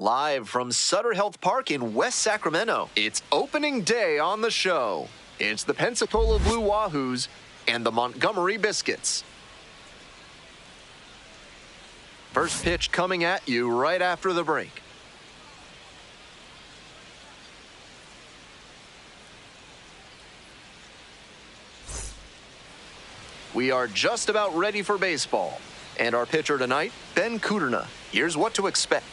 Live from Sutter Health Park in West Sacramento, it's opening day on the show. It's the Pensacola Blue Wahoos and the Montgomery Biscuits. First pitch coming at you right after the break. We are just about ready for baseball. And our pitcher tonight, Ben Kuderna. Here's what to expect.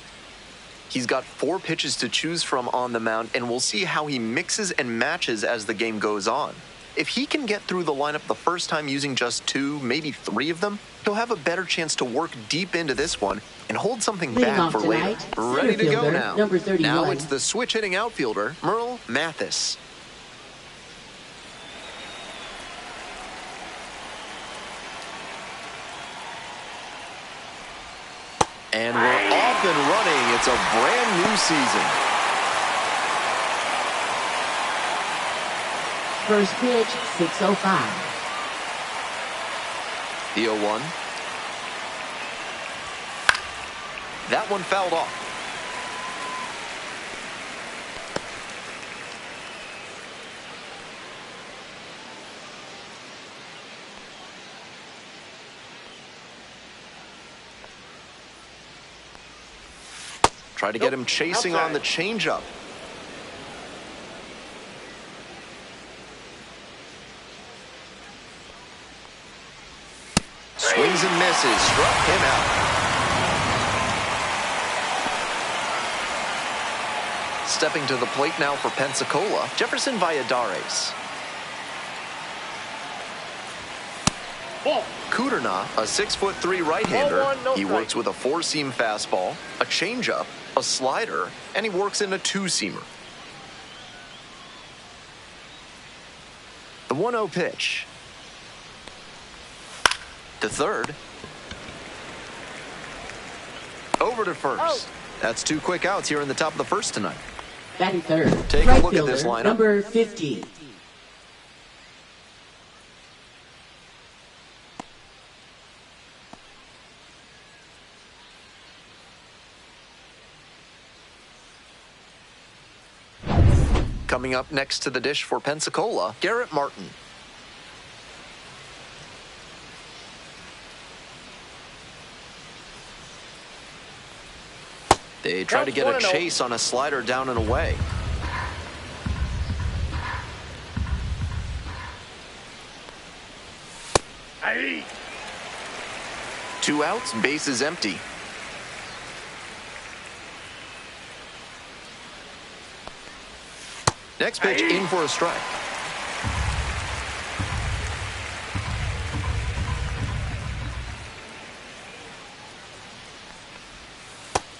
He's got 4 pitches to choose from on the mound, and we'll see how he mixes and matches as the game goes on. If he can get through the lineup the first time using just 2, maybe 3 of them, he'll have a better chance to work deep into this one and hold something back for later. Ready to go now. Number 31. Now it's the switch-hitting outfielder, Merle Mathis. And we're off and running. It's a brand new season. First pitch, 6:05. The 0-1. That one fouled off. Try to get him chasing on the changeup. Swings and misses. Struck him out. Stepping to the plate now for Pensacola, Jefferson Valladares. Kuderna, a 6'3" right-hander. He works with a 4-seam fastball, a changeup, a slider, and he works in a 2-seamer. The 1-0 pitch. To third. Over to first. That's 2 quick outs here in the top of the first tonight. Batting third. Take a look at this lineup. Number 50. Coming up next to the dish for Pensacola, Garrett Martin. They try to get a chase on a slider down and away. Aye. 2 outs, base is empty. Next pitch in for a strike.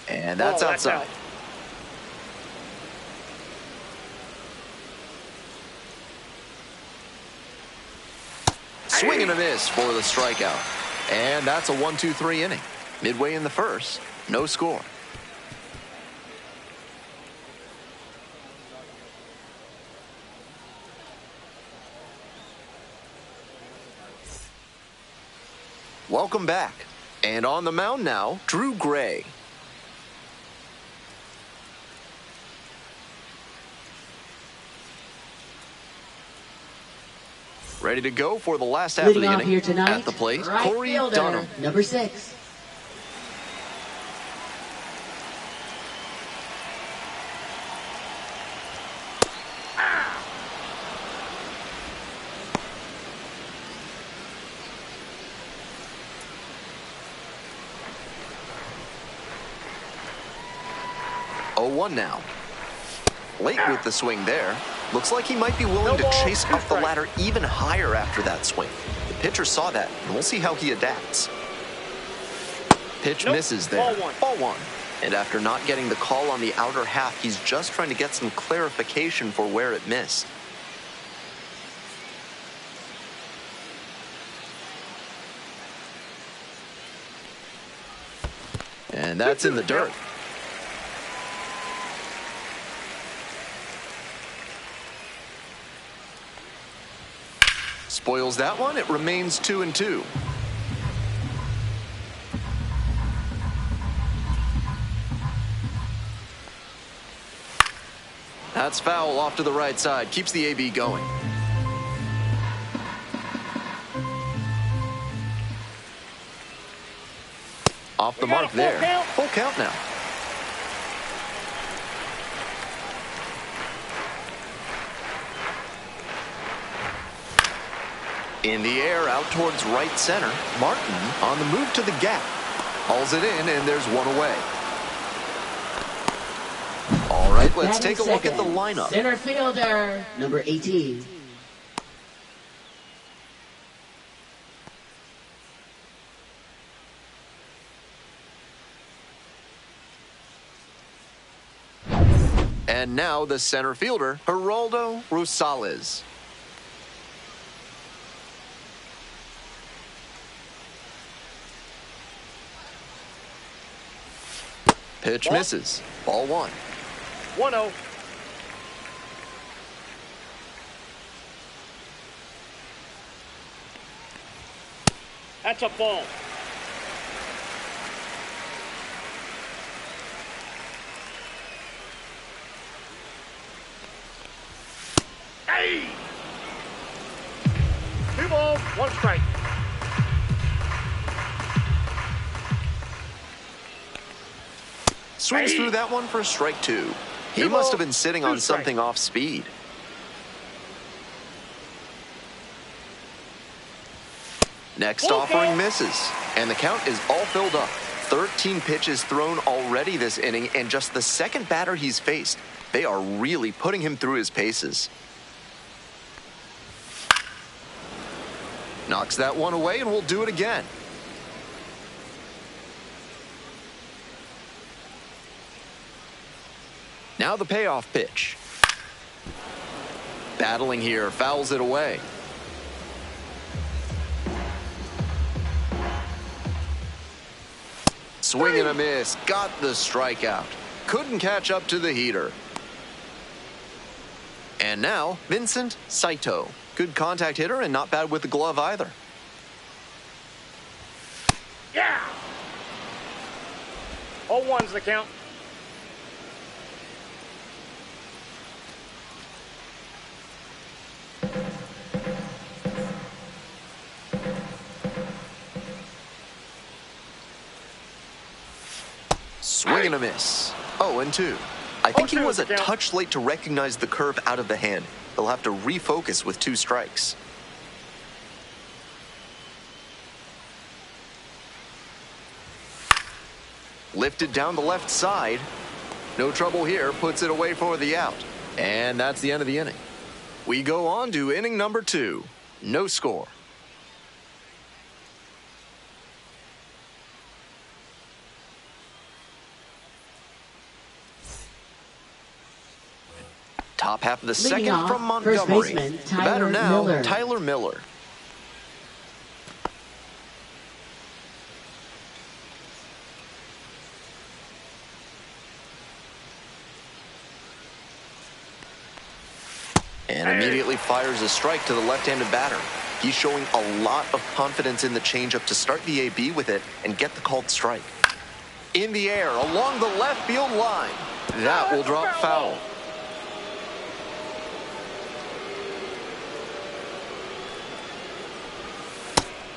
And that's outside. Swing and a miss for the strikeout. And that's a 1-2-3 inning. Midway in the first, no score. Welcome back. And on the mound now, Drew Gray. Ready to go for the last half Leading of the off inning. here tonight, At the plate, right Corey fielder, Dunham. number 6. One now. Late with the swing there. Looks like he might be willing to chase up the ladder even higher after that swing. The pitcher saw that, and we'll see how he adapts. Pitch misses there. Ball 1. And after not getting the call on the outer half, he's just trying to get some clarification for where it missed. And that's in the dirt. Spoils that one. It remains 2-2. That's foul off to the right side. Keeps the AB going. Off the mark there. Full count now. In the air, out towards right center. Martin on the move to the gap. Hauls it in, and there's one away. All right, let's take a look at the lineup. Center fielder, number 18. And now the center fielder, Geraldo Rosales. Pitch misses. Ball one. 1-0. That's a ball. Hey! 2 balls, 1 strike. Swings through that one for strike 2. He must have been sitting on something off speed. Next offering misses, and the count is all filled up. 13 pitches thrown already this inning, and just the second batter he's faced. They are really putting him through his paces. Knocks that one away, and we'll do it again. Now the payoff pitch. Battling here, fouls it away. Swing and a miss, got the strikeout. Couldn't catch up to the heater. And now, Vincent Saito. Good contact hitter and not bad with the glove either. Yeah! 0-1's the count. Swing and a miss. 0-2. I think he was a touch late to recognize the curve out of the hand. He'll have to refocus with 2 strikes. Lifted down the left side. No trouble here, puts it away for the out. And that's the end of the inning. We go on to inning number 2. No score. Top half of the second off, from Montgomery. Baseman, The batter now, Miller. Tyler Miller. And immediately fires a strike to the left-handed batter. He's showing a lot of confidence in the changeup to start the AB with it and get the called strike. In the air, along the left field line. That will drop foul.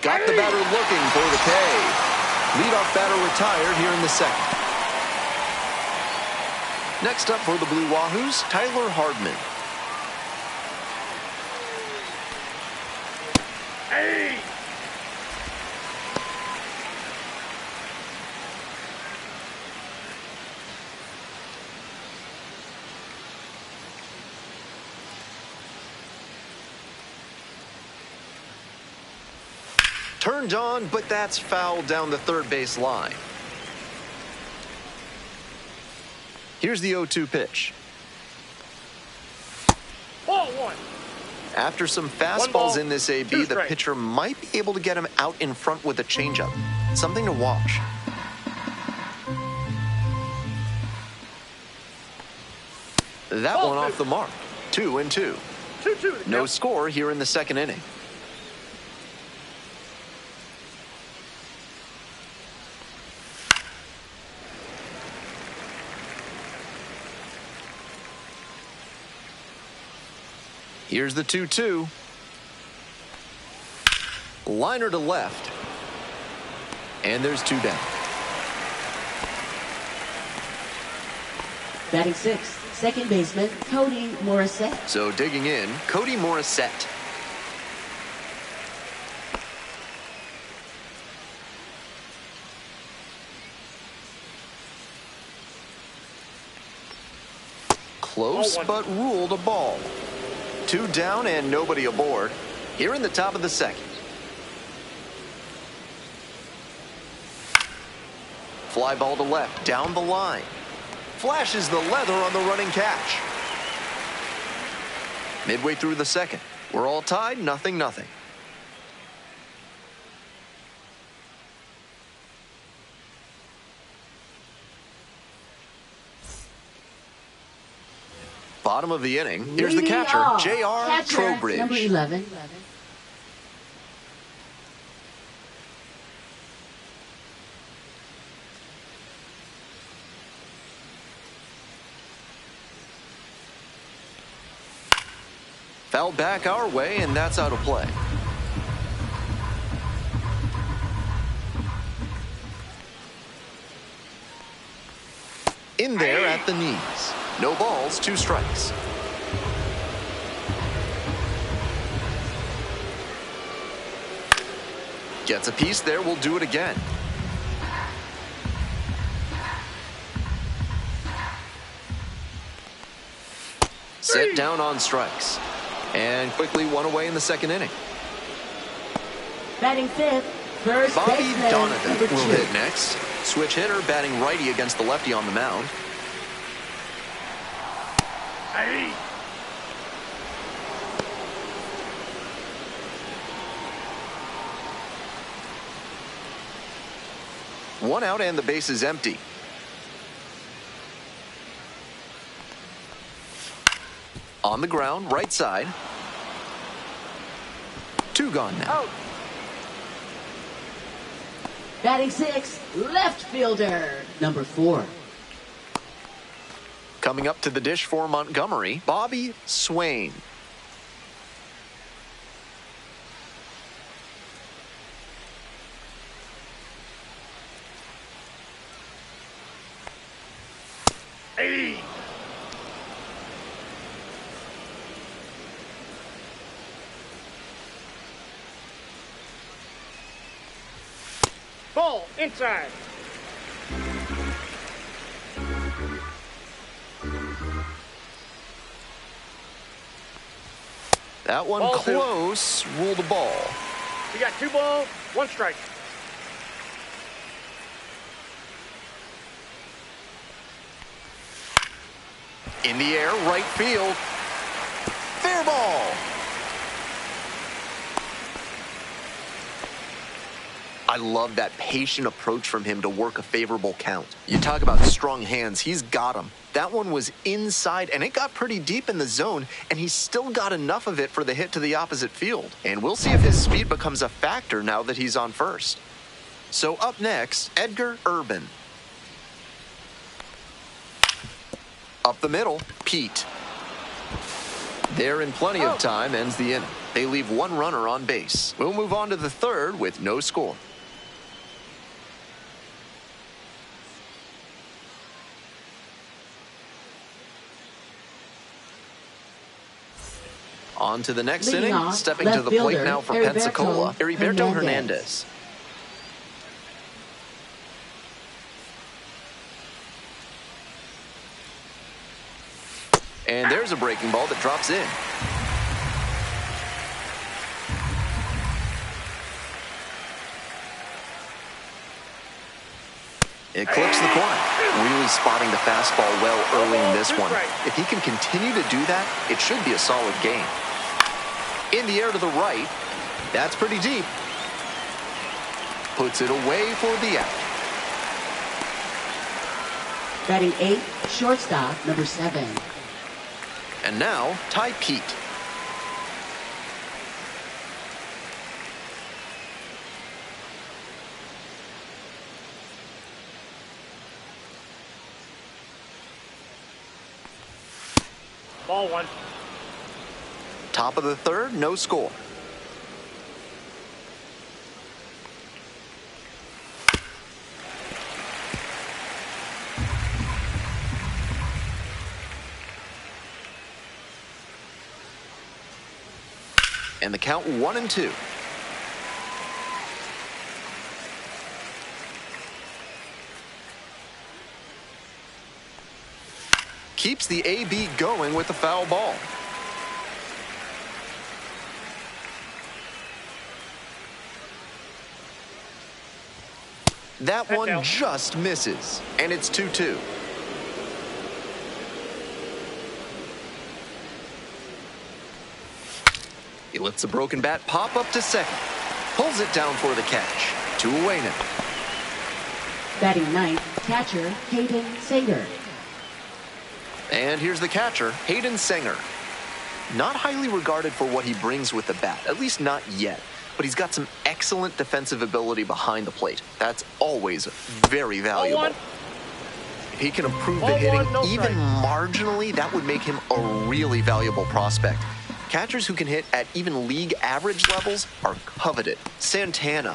Got the batter looking for the K. Leadoff batter retired here in the second. Next up for the Blue Wahoos, Tyler Hardman. Hey! Turned on, but that's fouled down the third base line. Here's the 0-2 pitch. Ball 1. After some fastballs in this AB, the pitcher might be able to get him out in front with a changeup. Something to watch. That one off the mark. 2-2. 2-2. No score here in the second inning. Here's the 2-2. Liner to left. And there's 2 down. Batting sixth, second baseman Cody Morissette. So digging in, Cody Morissette. Close, but ruled a ball. 2 down and nobody aboard. Here in the top of the second. Fly ball to left, down the line. Flashes the leather on the running catch. Midway through the second. We're all tied, 0-0. Bottom of the inning. Here's the catcher, J.R. Trowbridge. Number 11. Fouled back our way, and that's out of play. In there at the knees. No balls, 2 strikes. Gets a piece there, we'll do it again. Set down on strikes. And quickly 1 away in the second inning. Batting fifth, first Bobby baseman Donovan number 2. will hit next. Switch hitter batting righty against the lefty on the mound. Hey. One out and the base is empty. On the ground, right side. 2 gone now. Out. Batting sixth, left fielder number 4. Coming up to the dish for Montgomery, Bobby Swain. Hey. Ball inside. That one Ball 2. close, ruled a ball. You got 2 balls, 1 strike. In the air, right field. Fair ball. I love that patient approach from him to work a favorable count. You talk about strong hands, he's got them. That one was inside, and it got pretty deep in the zone, and he still got enough of it for the hit to the opposite field. And we'll see if his speed becomes a factor now that he's on first. So up next, Edgar Urban. Up the middle, Pete. There in plenty of time, ends the inning. They leave 1 runner on base. We'll move on to the third with no score. On to the next Leading inning, off, stepping left to the plate fielder, now for Heriberto Pensacola, Heriberto Hernandez. Hernandez. And there's a breaking ball that drops in. It clips the corner. Really spotting the fastball well early in this one. If he can continue to do that, it should be a solid game. In the air to the right. That's pretty deep. Puts it away for the out. Batting eighth, shortstop number 7. And now, Ty Pete. Ball 1. Top of the third, no score. And the count 1-2. Keeps the AB going with the foul ball. That one just misses, and it's 2-2. He lets the broken bat pop up to second. Pulls it down for the catch. 2 away now. Batting ninth, catcher Hayden Sanger. And here's the catcher, Hayden Sanger. Not highly regarded for what he brings with the bat, at least not yet. But he's got some excellent defensive ability behind the plate. That's always very valuable. If he can improve the hitting even marginally, that would make him a really valuable prospect. Catchers who can hit at even league average levels are coveted. Santana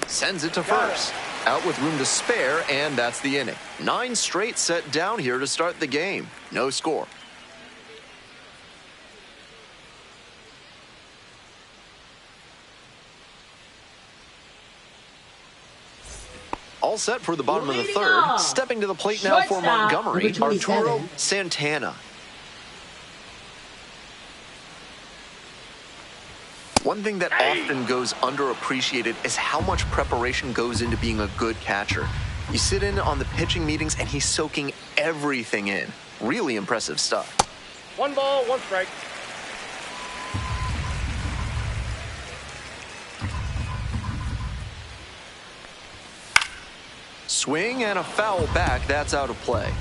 sends it to first. Out with room to spare, and that's the inning. 9 straight set down here to start the game. No score. All set for the bottom of the third. Stepping to the plate now for Montgomery, Arturo Santana. One thing that often goes underappreciated is how much preparation goes into being a good catcher. You sit in on the pitching meetings and he's soaking everything in. Really impressive stuff. 1 ball, 1 strike. Swing and a foul back. That's out of play.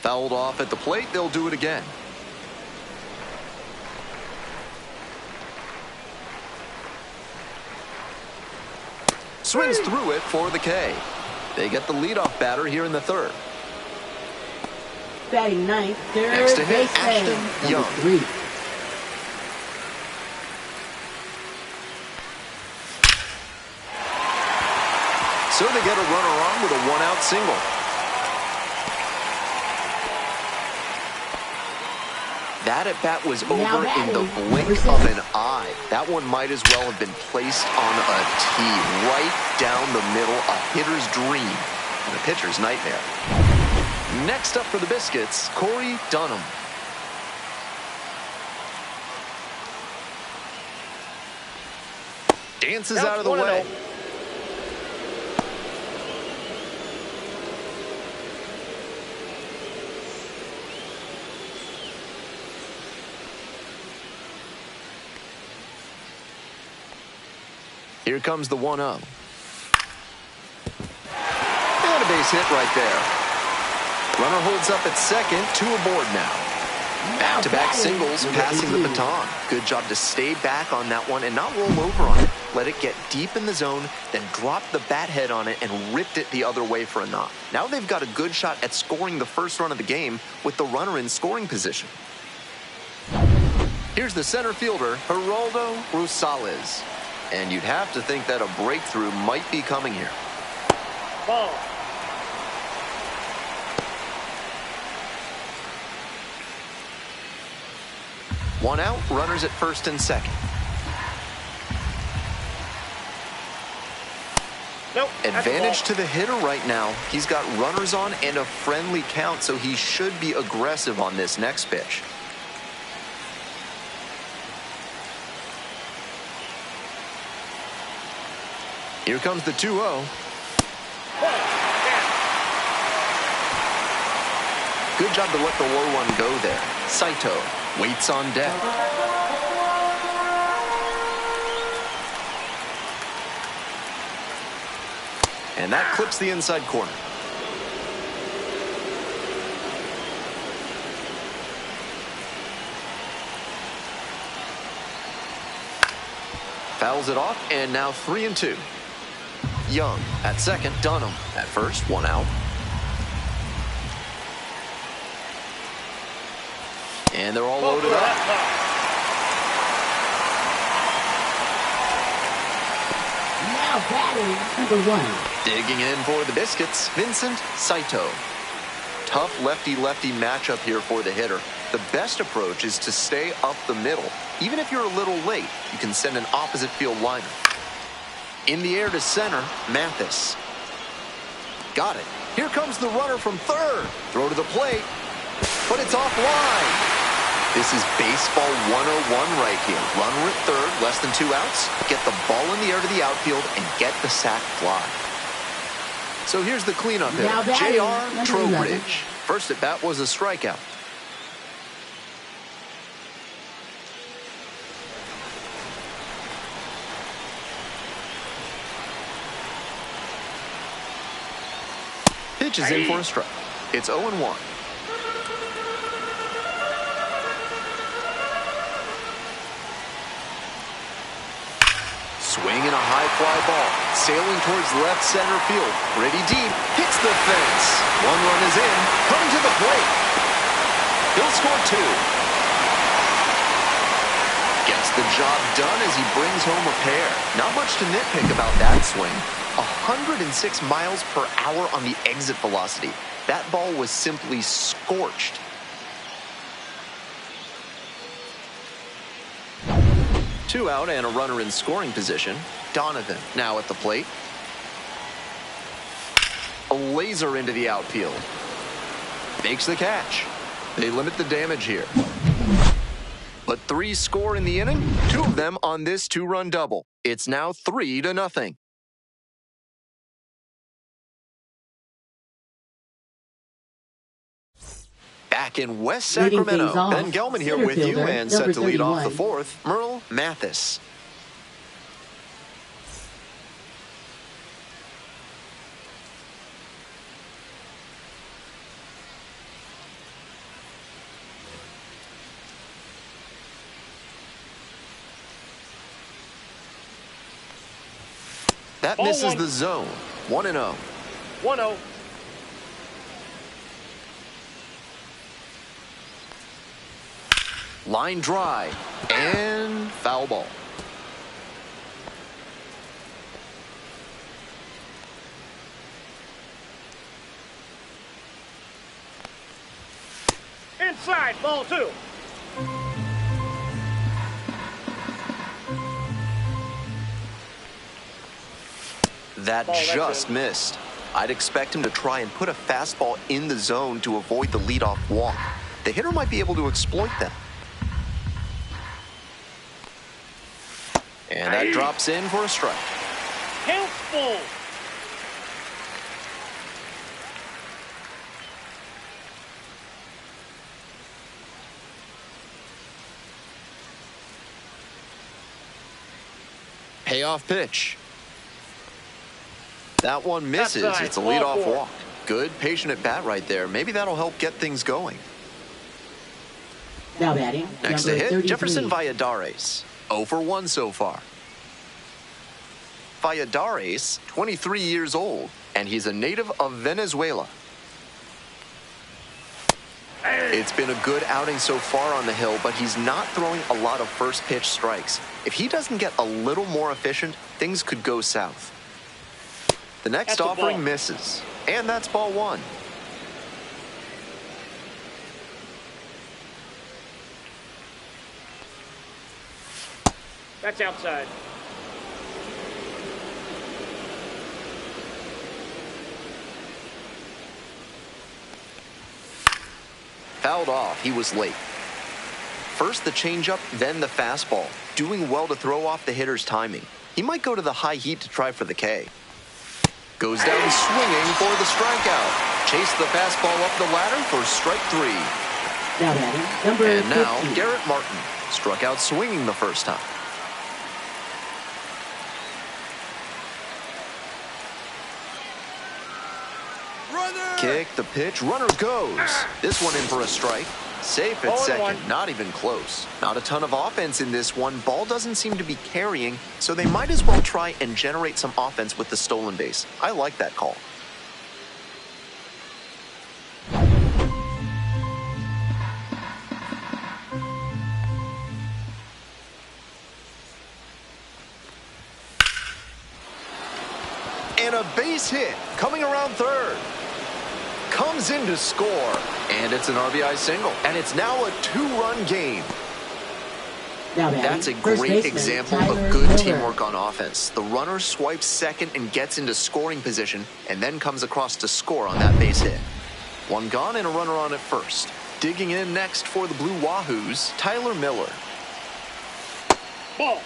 Fouled off at the plate. They'll do it again. Swings through it for the K. They get the leadoff batter here in the third. Batting ninth, third Next to hit, baseman, Ashton Young. number 3. So they get a runner on with a 1-out single. That at bat was over in the blink of an eye. That one might as well have been placed on a tee, right down the middle, a hitter's dream and a pitcher's nightmare. Next up for the Biscuits, Corey Dunham. Dances out of the way. Here comes the 1-0. And a base hit right there. Runner holds up at second, 2 aboard now. Back-to-back singles, passing the baton. Good job to stay back on that one and not roll over on it. Let it get deep in the zone, then drop the bat head on it and ripped it the other way for a knock. Now they've got a good shot at scoring the first run of the game with the runner in scoring position. Here's the center fielder, Geraldo Rosales. And you'd have to think that a breakthrough might be coming here. Ball. One out, runners at first and second. Nope. Advantage to the hitter right now. He's got runners on and a friendly count, so he should be aggressive on this next pitch. Here comes the 2-0. Good job to let the low one go there. Saito waits on deck. And that clips the inside corner. Fouls it off, and now 3-2. Young. At second, Dunham. At first, 1 out. And they're all loaded up. Now batting number 1. Digging in for the Biscuits, Vincent Saito. Tough lefty-lefty matchup here for the hitter. The best approach is to stay up the middle. Even if you're a little late, you can send an opposite field liner. In the air to center, Mathis. Got it. Here comes the runner from third. Throw to the plate, but it's offline. This is baseball 101 right here. Runner at third, less than 2 outs. Get the ball in the air to the outfield and get the sac fly. So here's the cleanup hitter, J.R. Trowbridge. First at bat was a strikeout. Pitch is in for a strike. It's 0-1. Swing and a high fly ball. Sailing towards left center field. Pretty deep. Hits the fence. 1 run is in. Coming to the plate. He'll score 2. Gets the job done as he brings home a pair. Not much to nitpick about that swing. 106 miles per hour on the exit velocity. That ball was simply scorched. Two out and a runner in scoring position. Donovan now at the plate. A laser into the outfield. Makes the catch. They limit the damage here. But 3 score in the inning, 2 of them on this 2-run double. It's now 3-0. Back in West Sacramento, Ben Gelman here with you and set to lead off the 4th, Merle Mathis. That misses the zone. 1-0. 1-0. Line drive and foul ball. Inside, ball 2. That just missed. I'd expect him to try and put a fastball in the zone to avoid the leadoff walk. The hitter might be able to exploit that. And that drops in for a strike. Count full. Payoff pitch. That one misses. It's a leadoff walk. Good, patient at bat right there. Maybe that'll help get things going. Now batting. Next to hit, 33. Jefferson Valladares. 0 for 1 so far. Valladares, 23 years old, and he's a native of Venezuela. It's been a good outing so far on the hill, but he's not throwing a lot of first pitch strikes. If he doesn't get a little more efficient, things could go south. The next offering misses, and that's ball 1. That's outside. Fouled off. He was late. First the changeup, then the fastball. Doing well to throw off the hitter's timing. He might go to the high heat to try for the K. Goes down swinging for the strikeout. Chase the fastball up the ladder for strike 3. Now batting, number And now 15. Garrett Martin struck out swinging the first time. Kick the pitch. Runner goes. This one in for a strike. Safe at 0-1. second, not even close. Not a ton of offense in this one. Ball doesn't seem to be carrying, so they might as well try and generate some offense with the stolen base. I like that call. And a base hit coming around third. Comes in to score, and it's an RBI single. And it's now a two-run game. That's a great example of good teamwork on offense. The runner swipes second and gets into scoring position, and then comes across to score on that base hit. One gone and a runner on at first. Digging in next for the Blue Wahoos, Tyler Miller. Ball.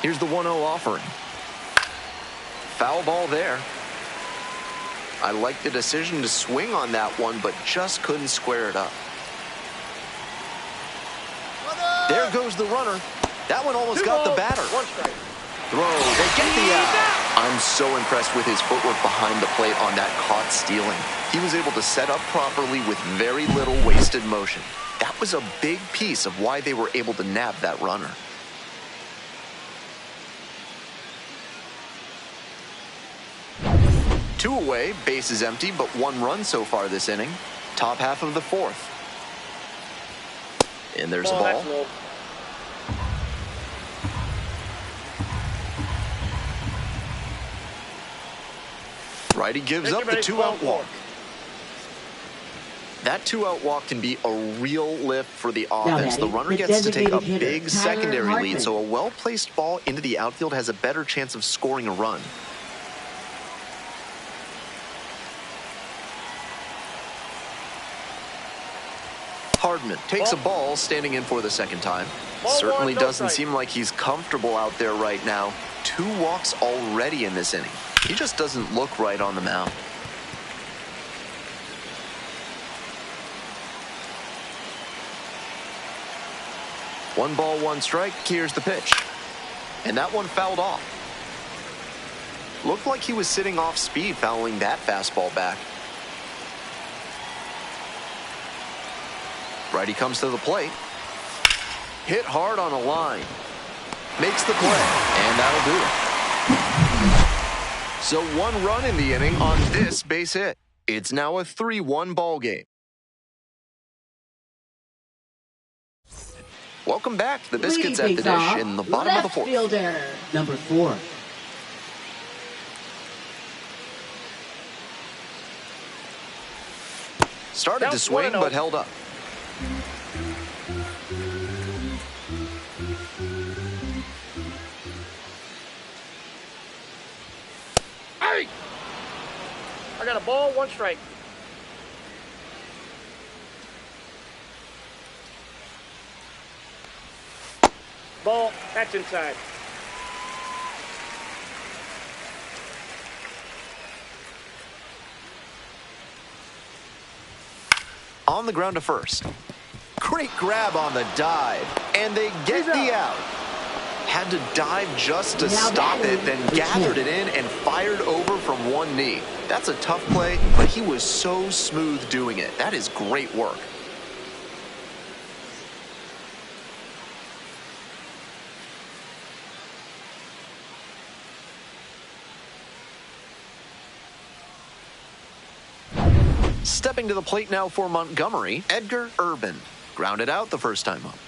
Here's the 1-0 offering. Foul ball there. I like the decision to swing on that one, but just couldn't square it up. There goes the runner. That one almost got the batter. One strike. Throw, they get the out. I'm so impressed with his footwork behind the plate on that caught stealing. He was able to set up properly with very little wasted motion. That was a big piece of why they were able to nab that runner. Two away, base is empty, but one run so far this inning. Top half of the fourth. And there's a ball. Righty gives up the two-out walk. That two-out walk can be a real lift for the offense. The runner gets to take a big secondary lead, so a well-placed ball into the outfield has a better chance of scoring a run. Hardman takes a ball, standing in for the second time. Certainly doesn't seem like he's comfortable out there right now. 2 walks already in this inning. He just doesn't look right on the mound. One ball, one strike. Here's the pitch. And that one fouled off. Looked like he was sitting off speed fouling that fastball back. Righty comes to the plate. Hit hard on a line. Makes the play, and that'll do it. So 1 run in the inning on this base hit. It's now a 3-1 ball game. Welcome back. The Biscuits at the dish in the bottom of the fourth. Fielder, number 4. Started to swing, but held up. Hey! I got a ball, 1 strike. Ball, that's inside. On the ground to first. Great grab on the dive, and they get the out. Had to dive just to stop it, then gathered it in and fired over from one knee. That's a tough play, but he was so smooth doing it. That is great work. Stepping to the plate now for Montgomery, Edgar Urban. Grounded out the first time up.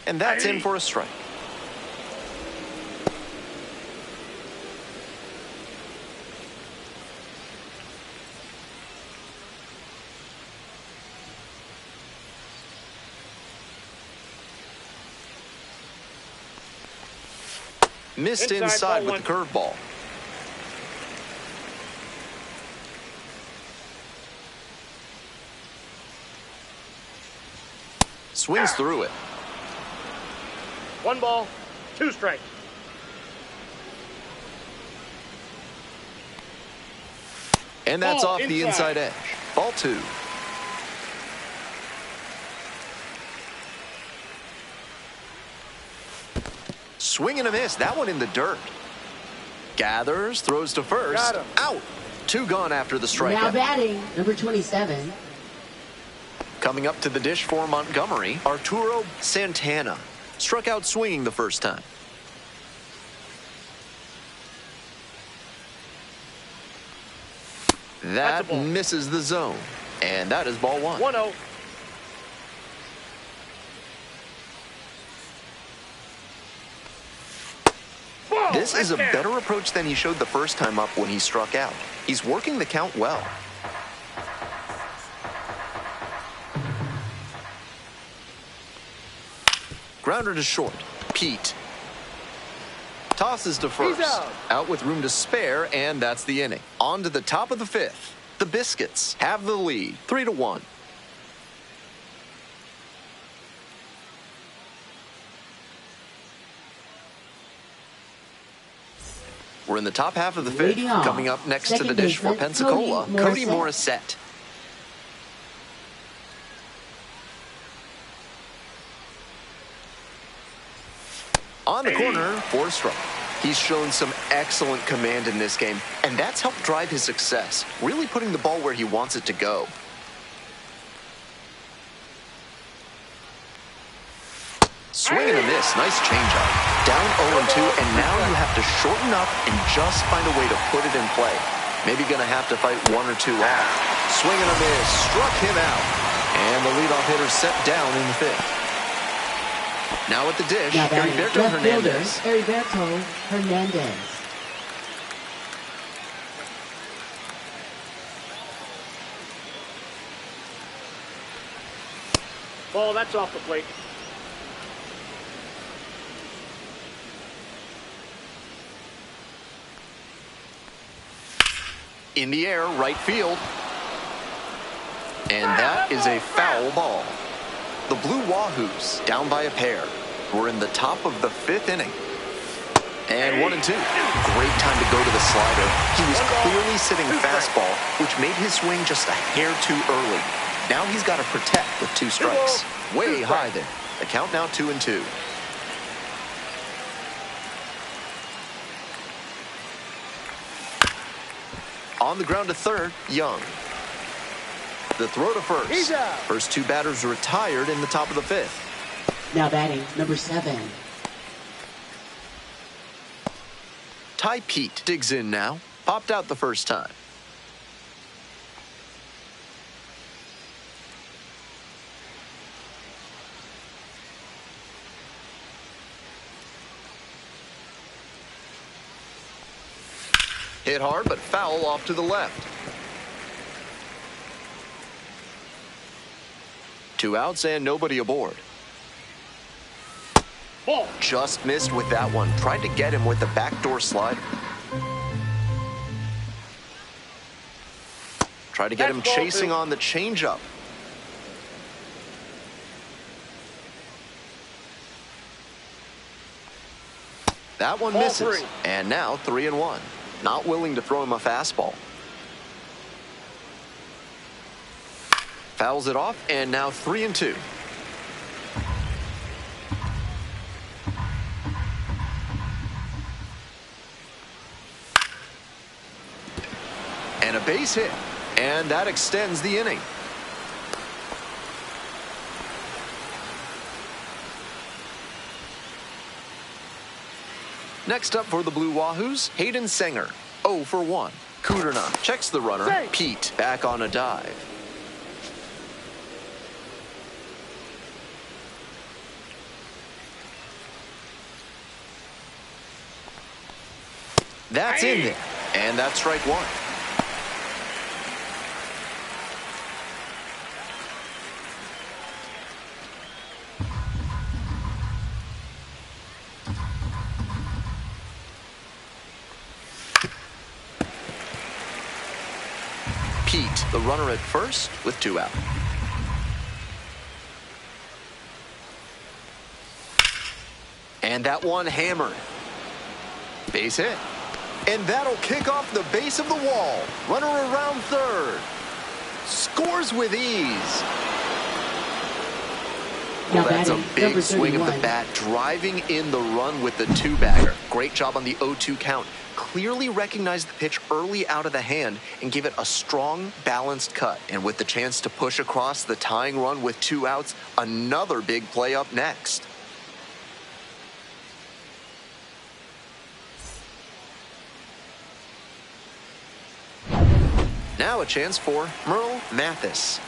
And that's in for a strike. Missed inside with the curveball. Swings through it. 1 ball, 2 strikes. And that's off the inside edge. Ball 2. Swing and a miss. That one in the dirt. Gathers, throws to first. Got him. Out. 2 gone after the strikeout. Now batting, number 27. Coming up to the dish for Montgomery, Arturo Santana. Struck out swinging the first time. That misses the zone. And that is ball 1. 1-0. This is a better approach than he showed the first time up when he struck out. He's working the count well. Grounder to short. Pete. Tosses to first. Out with room to spare, and that's the inning. On to the top of the 5th. The Biscuits have the lead, 3-1. We're in the top half of the 5th. Coming up next to the dish for Pensacola, Cody Morissette. On the corner for a strike. He's shown some excellent command in this game, and that's helped drive his success, really putting the ball where he wants it to go. Swing and a miss. Nice changeup. Down 0-2, and now you have to shorten up and just find a way to put it in play. Maybe going to have to fight 1 or 2 out. Swing and a miss. Struck him out. And the leadoff hitter set down in the 5th. Now at the dish, Heriberto Hernandez. Heriberto Hernandez. Ball, that's off the plate. In the air, right field. And that is a foul ball. The Blue Wahoos down by a pair. We're in the top of the 5th inning. And 1-2. Great time to go to the slider. He was clearly sitting fastball, which made his swing just a hair too early. Now he's got to protect with 2 strikes. Way high there. The count now 2-2. On the ground to third, Young. The throw to first. He's out. First 2 batters retired in the top of the 5th. Now batting, number 7. Ty Pete digs in now. Popped out the first time. Hit hard, but foul off to the left. 2 outs and nobody aboard. Ball. Just missed with that one. Tried to get him with the backdoor slide. Tried to get him chasing on the changeup. That one misses. And now 3-1. Not willing to throw him a fastball. Fouls it off, and now 3-2. And a base hit, and that extends the inning. Next up for the Blue Wahoos, Hayden Sanger, 0 for 1. Kuderna checks the runner. Pete back on a dive. That's in there, and that's strike 1. Pete, the runner at first, with 2 out. And that one hammered. Base hit. And that'll kick off the base of the wall. Runner around third. Scores with ease. Now That's a batting, big number swing of the 31. bat, driving in the run with the two-bagger. Great job on the 0-2 count. Clearly recognized the pitch early out of the hand and gave it a strong, balanced cut. And with the chance to push across the tying run with 2 outs, another big play up next. Now a chance for Merle Mathis.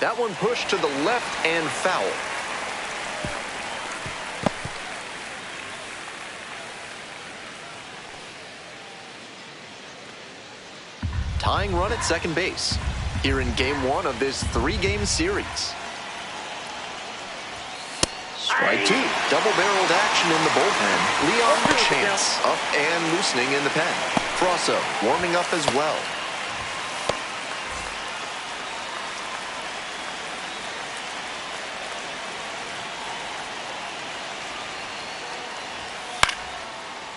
That one pushed to the left and foul. Tying run at second base here in game 1 of this 3-game series. Strike 2. Double-barreled action in the bullpen. Leon Chance up and loosening in the pen. Frosso warming up as well.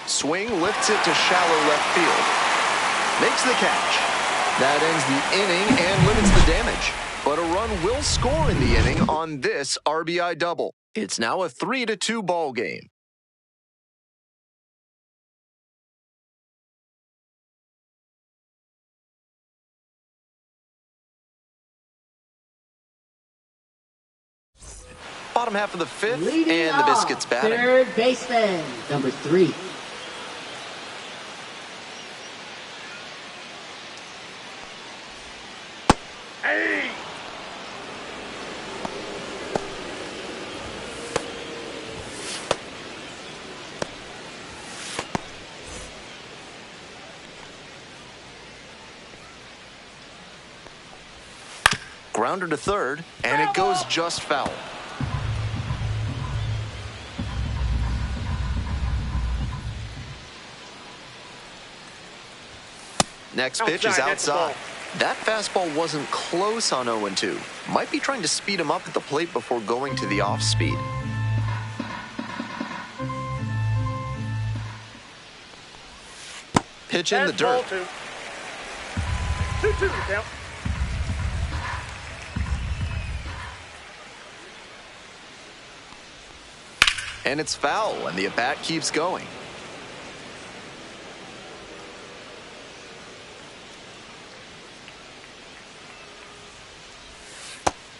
Swing lifts it to shallow left field. Makes the catch. That ends the inning and limits the damage. But a run will score in the inning on this RBI double. It's now a 3-2 ball game. Bottom half of the 5th, Leading and the off, Biscuits batting. third baseman, number 3. Hey! Grounder to third, and it goes just foul. Next pitch is outside. That fastball wasn't close on 0-2. Might be trying to speed him up at the plate before going to the off speed. Pitch in the dirt. 2-2 count. And it's foul, and the at-bat keeps going.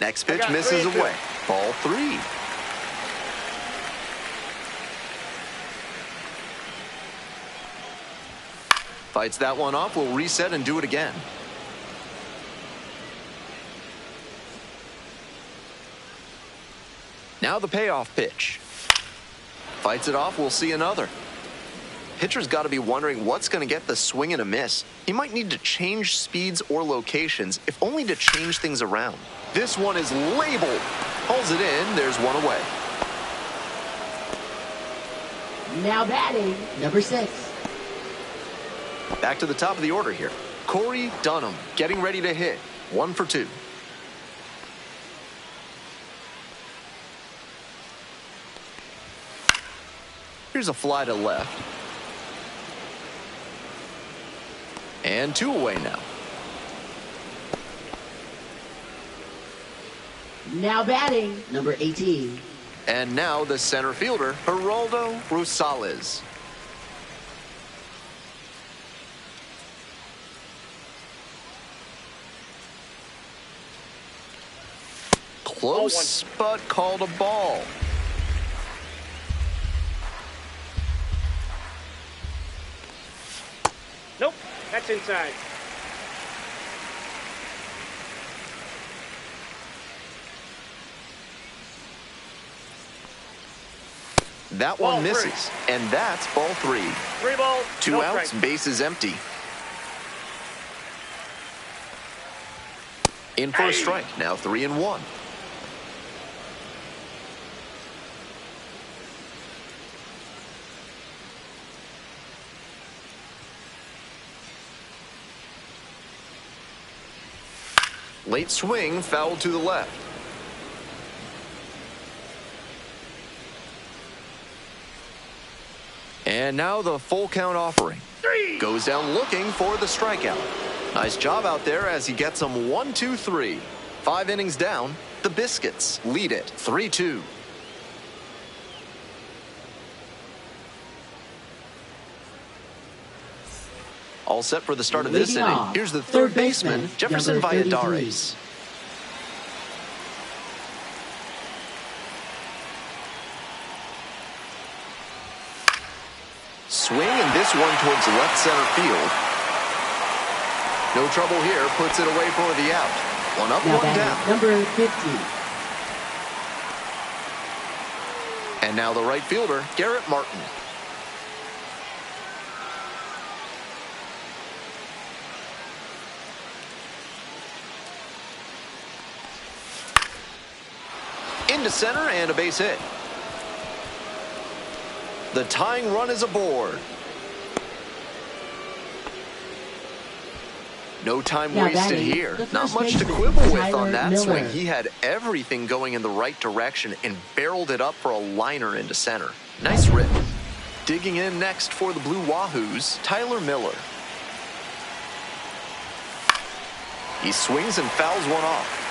Next pitch misses away. Ball 3. Fights that one off. We'll reset and do it again. Now the payoff pitch. Fights it off. We'll see another. Pitcher's got to be wondering what's going to get the swing and a miss. He might need to change speeds or locations, if only to change things around. This one is labeled. Pulls it in. There's one away. Now batting, number 6. Back to the top of the order here. Corey Dunham getting ready to hit. 1 for 2. Here's a fly to left. And 2 away now. Now batting, number 18. And now the center fielder, Geraldo Rosales. Close, but called a ball. Nope, that's inside. That Ball one 3. misses, and that's ball 3. 3 balls, 2 no outs, strike. base is empty. In for a strike, now 3-1. Late swing, foul to the left. And now the full count offering. 3. Goes down looking for the strikeout. Nice job out there as he gets them 1, 2, 3. 5 innings down, the Biscuits lead it 3-2. All set for the start of this Leading inning. off, Here's the third baseman, baseman, Jefferson number 33. Valladares. Swing, and this one towards left center field. No trouble here, puts it away for the out. One up, Now one batting, down. number 50. And now the right fielder, Garrett Martin. Into center and a base hit. The tying run is aboard. No time Now wasted batting, here. the Not first much to baseman, quibble with Tyler on that Miller. swing. He had everything going in the right direction and barreled it up for a liner into center. Nice rip. Digging in next for the Blue Wahoos, Tyler Miller. He swings and fouls one off.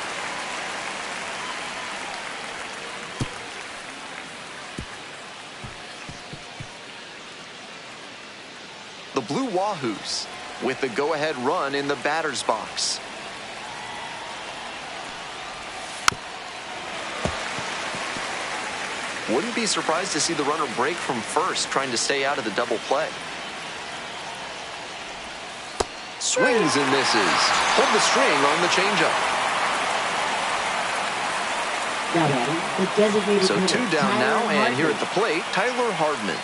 The Blue Wahoos with the go-ahead run in the batter's box. Wouldn't be surprised to see the runner break from first, trying to stay out of the double play. Swings and misses. Pulled the string on the changeup. Now batting, the designated So hitter, 2 down Tyler now, and here Hardman. at the plate, Tyler Hardman.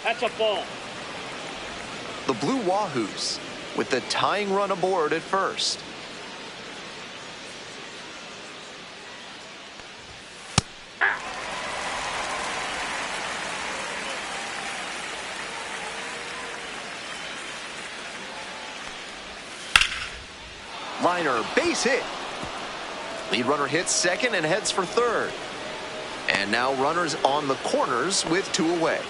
That's a ball. The Blue Wahoos with the tying run aboard at first. Liner, base hit. Lead runner hits second and heads for third. And now runners on the corners with 2 away.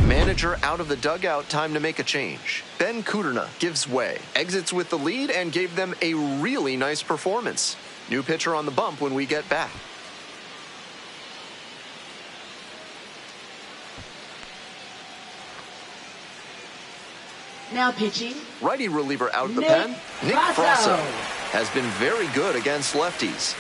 Manager out of the dugout, time to make a change. Ben Kuderna gives way, exits with the lead, and gave them a really nice performance. New pitcher on the bump when we get back. Now pitching, Righty reliever out of the Nick pen. Nick Frasso. Frasso has been very good against lefties.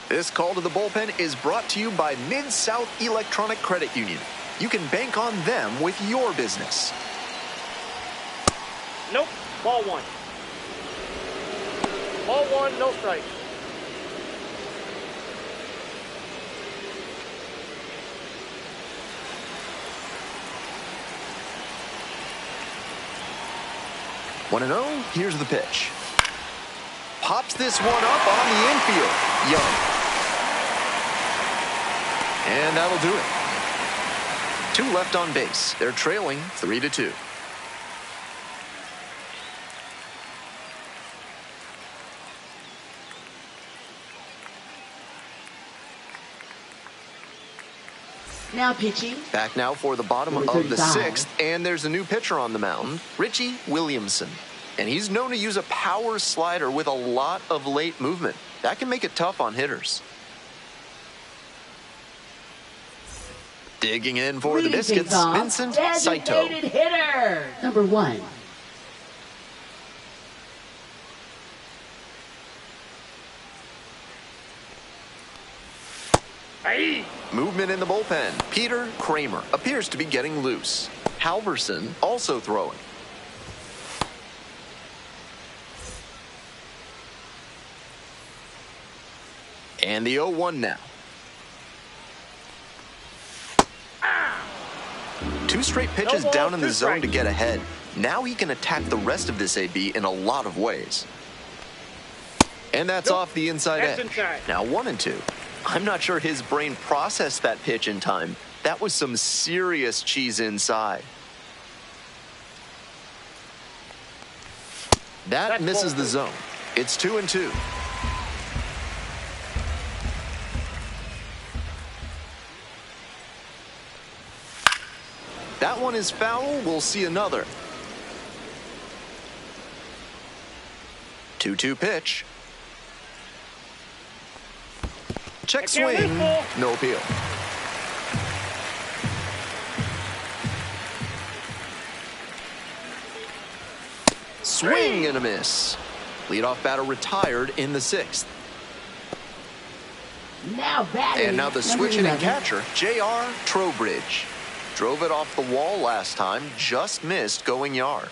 This call to the bullpen is brought to you by Mid-South Electronic Credit Union. You can bank on them with your business. Nope. Ball 1. Ball 1, no strike. Want to know? Here's the pitch. Pops this one up on the infield. Young. And that'll do it. 2 left on base. They're trailing 3-2. now pitching, Back now for the bottom Number of the 35. 6th, and there's a new pitcher on the mound, Richie Williamson. And he's known to use a power slider with a lot of late movement. That can make it tough on hitters. Digging in for the leading Biscuits, things off, Vincent Saito. designated hitter, number 1. Hey! Movement in the bullpen. Peter Kramer appears to be getting loose. Halverson also throwing. And the 0-1 now. 2 2 straight pitches No ball, down in the 2 zone to strikes. get ahead. Now he can attack the rest of this AB in a lot of ways. And that's Nope. off the inside That's edge. inside. Now 1-2. I'm not sure his brain processed that pitch in time. That was some serious cheese inside. That That's misses ball the 2. zone. It's 2-2. That one is foul. We'll see another. 2-2 pitch. Check swing. No appeal. Swing and a miss. Leadoff batter retired in the 6th. Now batting. And now the number switch-hitting 11. catcher, J.R. Trowbridge. Drove it off the wall last time, just missed going yard.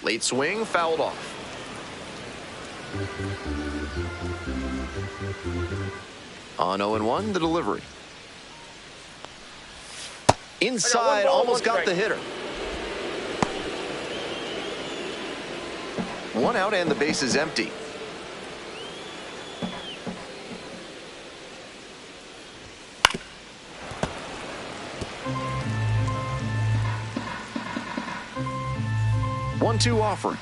Late swing, fouled off. On 0-1, the delivery. Inside, ball, almost 1 got strike. the hitter. 1 out and the base is empty. One-two offering.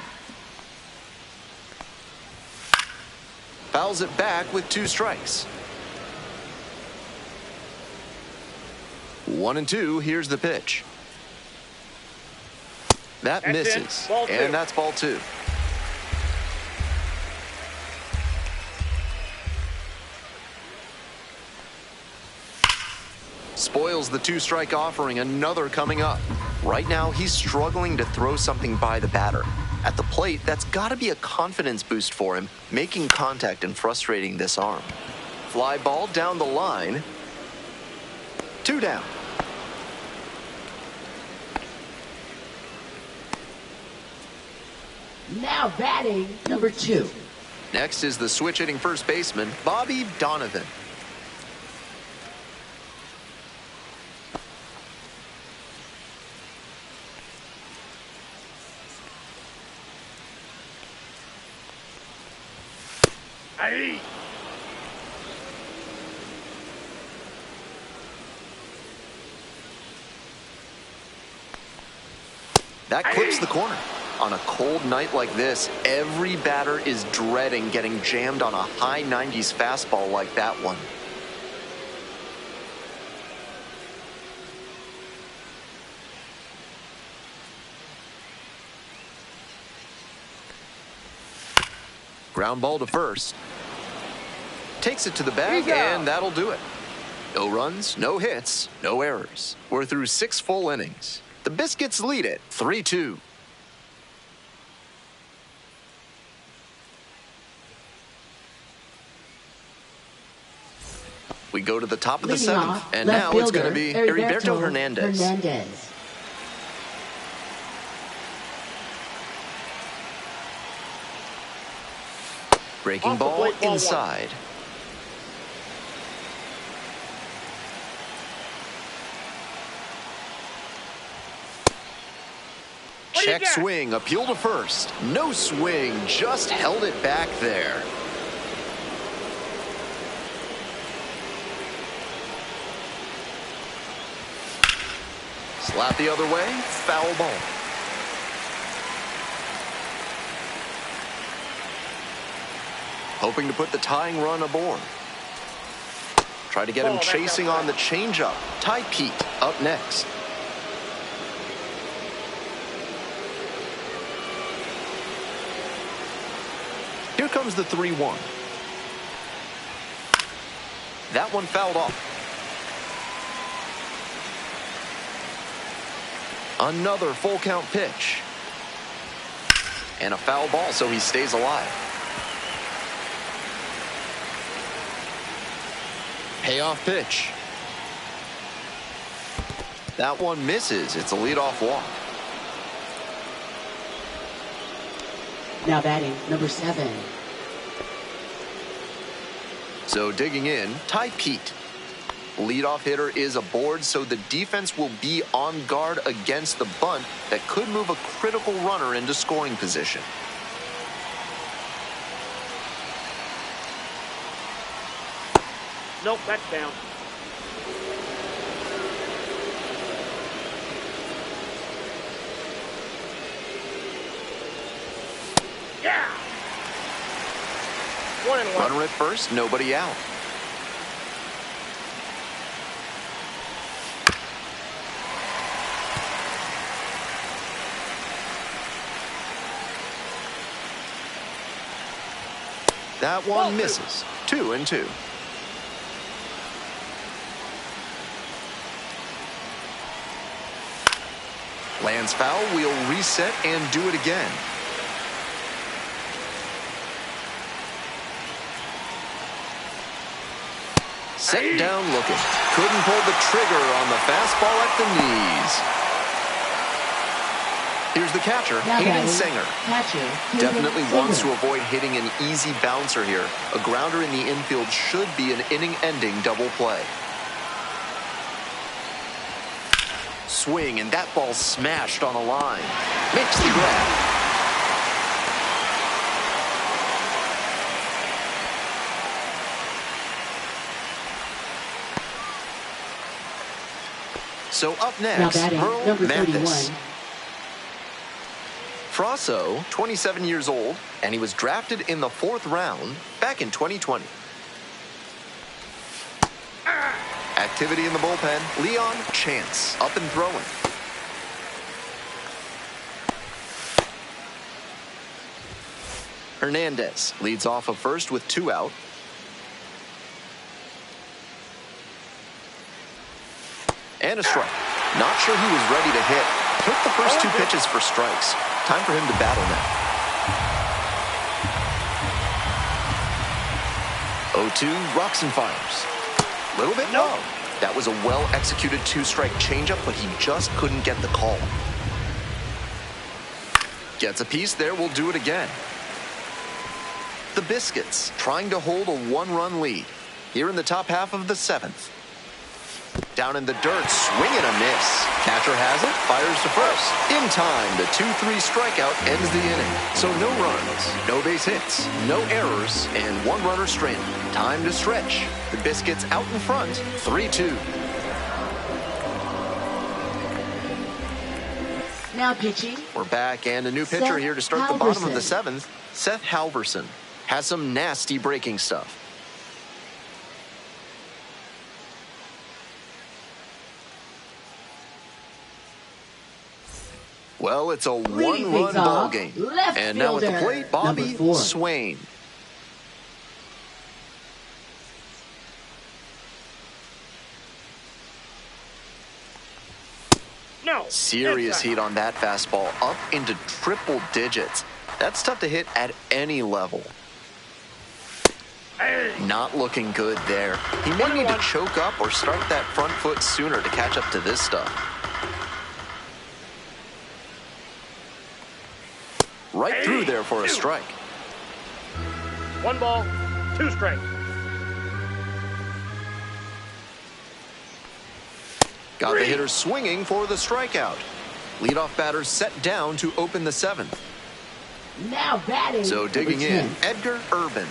Fouls it back with 2 strikes. 1-2. Here's the pitch. That That's in. misses. Ball 2. And that's ball 2. Spoils the 2-strike offering. Another coming up. Right now, he's struggling to throw something by the batter. At the plate, that's got to be a confidence boost for him, making contact and frustrating this arm. Fly ball down the line. 2 down. Now batting. Number 2. Next is the switch-hitting first baseman, Bobby Donovan. Aye. That clips the corner. On a cold night like this, every batter is dreading getting jammed on a high 90s fastball like that one. Ground ball to first. Takes it to the bag, He's out. and that'll do it. No runs, no hits, no errors. We're through 6 full innings. The Biscuits lead it 3-2. We go to the top of the Leading 7th, off, and left now it's going to fielder, be Heriberto Hernandez. Breaking Off the ball plate, ball 1. inside. What do you Check got? swing, appeal to first. No swing, just held it back there. Slap the other way, foul ball. Hoping to put the tying run aboard. Try to get him Ball, that's chasing outside. on the changeup. Ty Pete up next. Here comes the 3-1. That one fouled off. Another full count pitch. And a foul ball, so he stays alive. Payoff pitch. That one misses. It's a leadoff walk. Now batting. Number 7. So digging in, Ty Pete. Leadoff hitter is aboard, so the defense will be on guard against the bunt that could move a critical runner into scoring position. Nope, that's down. Yeah! 1-1. Runner at first, nobody out. That one misses. 2-2. Lands foul, we'll reset and do it again. Set down looking. Couldn't pull the trigger on the fastball at the knees. Here's the catcher, Hayden Singer. Definitely wants to avoid hitting an easy bouncer here. A grounder in the infield should be an inning-ending double play. Swing, and that ball smashed on a line. Makes the grab. So up next, Earl Mathis. Frasso, 27 years old, and he was drafted in the 4th round back in 2020. Activity in the bullpen, Leon Chance, up and throwing. Hernandez leads off of first with 2 out. And a strike. Not sure he was ready to hit. Took the first 2 pitches for strikes. Time for him to battle now. 0-2, rocks and fires. Little bit low. That was a well-executed 2-strike changeup, but he just couldn't get the call. Gets a piece there, we'll do it again. The Biscuits trying to hold a 1-run lead here in the top half of the 7th. Down in the dirt, swing and a miss. Catcher has it, fires to first. In time, the 2-3 strikeout ends the inning. So no runs, no base hits, no errors, and 1 runner stranded. Time to stretch. The Biscuits out in front, 3-2. Now pitching. We're back, and a new pitcher here to start the bottom of the 7th. Seth Halverson has some nasty breaking stuff. Well, it's a 1-run ball game. And now at the plate, Bobby Swain. No. Serious heat on that fastball, up into triple digits. That's tough to hit at any level. Not looking good there. He may need to choke up or start that front foot sooner to catch up to this stuff. Right through there for a strike. 1 ball, 2 strikes. Got the hitter swinging for the strikeout. Leadoff batter set down to open the 7th. Now batting. So digging in, Edgar Urban.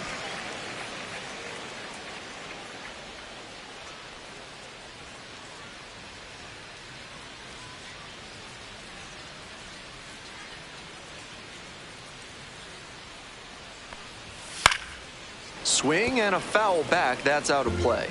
Swing and a foul back. That's out of play.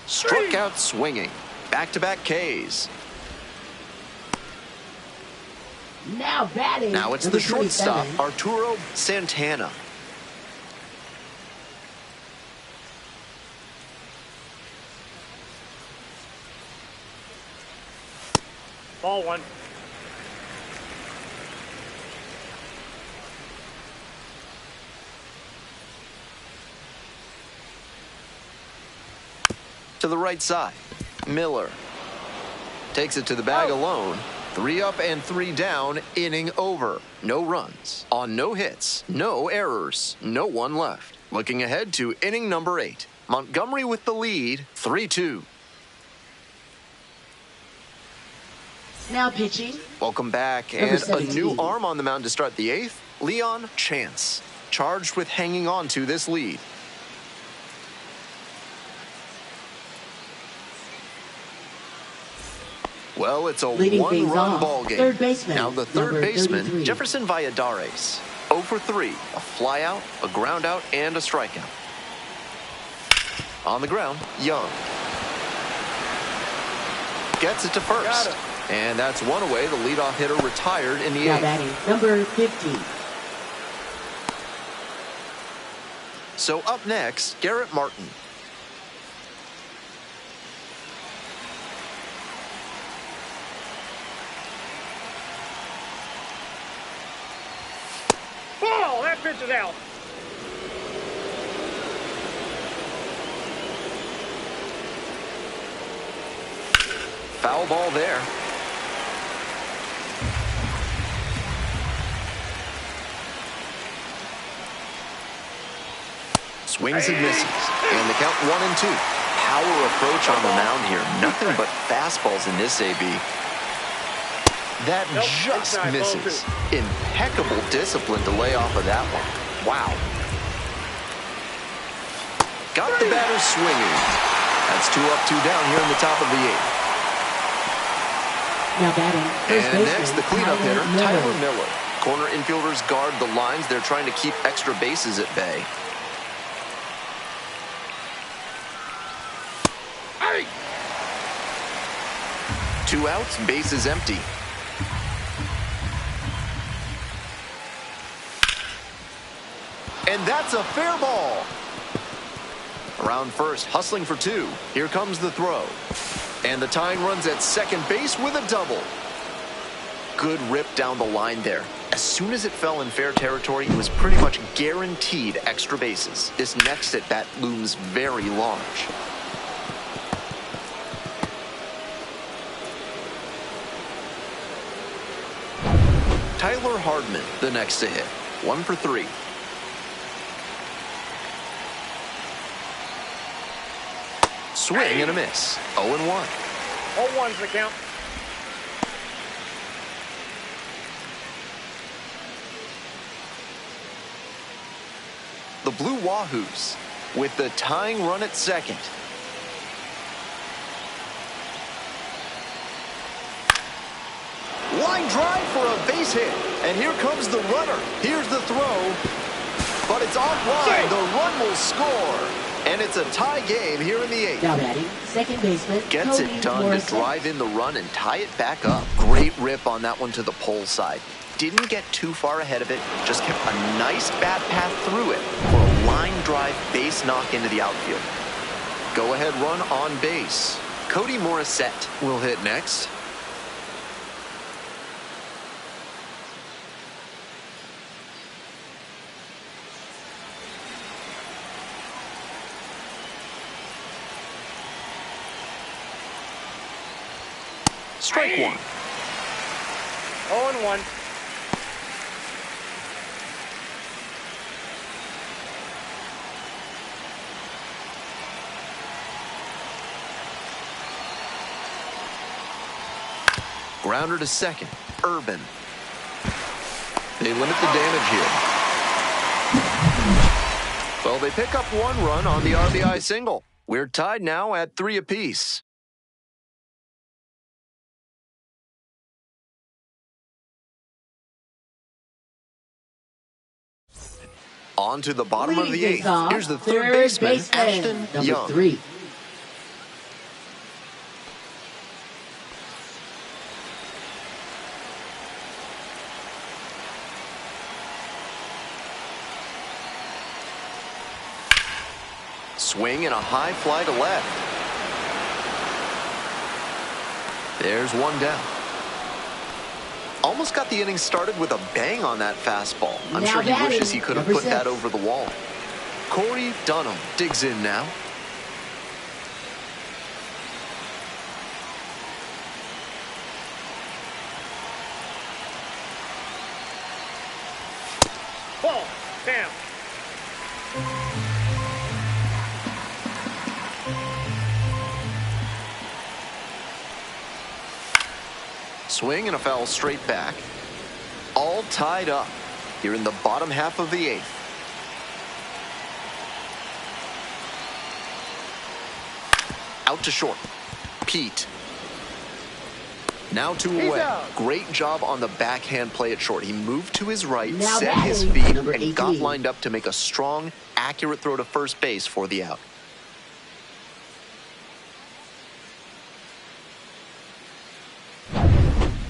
Struck out swinging. Back-to-back Ks. Now batting. Now it's the shortstop, Arturo Santana. Ball 1. to the right side. Miller takes it to the bag alone. 3 up and 3 down, inning over. No runs on no hits, no errors, no one left. Looking ahead to inning number 8. Montgomery with the lead, 3-2. Now pitching. Welcome back, and a new arm on the mound to start the 8th, Leon Chance, charged with hanging on to this lead. Well, it's a one-run ball game. Third baseman, Now the third baseman, 33. Jefferson Valladares, 0 for 3, a flyout, a groundout, and a strikeout. On the ground, Young gets it to first. And that's one away. The leadoff hitter retired in the 8th. Now batting, number 15. So up next, Garrett Martin. Ball! That pitch is out. Foul ball there. Swings and misses. And the count 1-2. Power approach on the mound here. Nothing but fastballs in this AB. That just misses. Impeccable discipline to lay off of that one. Wow. Got the batter swinging. That's 2 up, 2 down here in the top of the 8th. Now batting, And next, the cleanup hitter, Tyler Miller. Corner infielders guard the lines. They're trying to keep extra bases at bay. Hey! 2 outs, bases empty. And that's a fair ball. Around first, hustling for 2. Here comes the throw. And the tying run's at second base with a double. Good rip down the line there. As soon as it fell in fair territory, it was pretty much guaranteed extra bases. This next at bat looms very large. Tyler Hardman, the next to hit. 1 for 3. Swing and a miss. 0-1. 0-1's the count. The Blue Wahoos with the tying run at second. Line drive for a base hit. And here comes the runner. Here's the throw. But it's offline. The run will score. And it's a tie game here in the 8th. Now batting, second baseman. Gets Cody it done Morrison. to drive in the run and tie it back up. Great rip on that one to the pole side. Didn't get too far ahead of it. Just kept a nice bat path through it for a line drive base knock into the outfield. Go ahead run on base. Cody Morissette will hit next. Strike 1. 0-1. Grounder to second. Urban. They limit the damage here. Well, they pick up 1 run on the RBI single. We're tied now at 3 apiece. On to the bottom of the 8th. Here's the third baseman, Ashton number Young. 3. Swing and a high fly to left. There's 1 down. Almost got the inning started with a bang on that fastball. I'm sure he wishes he could have put that over the wall. Corey Dunham digs in now. Ball, 10. Swing and a foul straight back. All tied up here in the bottom half of the 8th. Out to short. Pete. Now 2 away. out. Great job on the backhand play at short. He moved to his right, Now set his batting, feet, number and got 18. lined up to make a strong, accurate throw to first base for the out.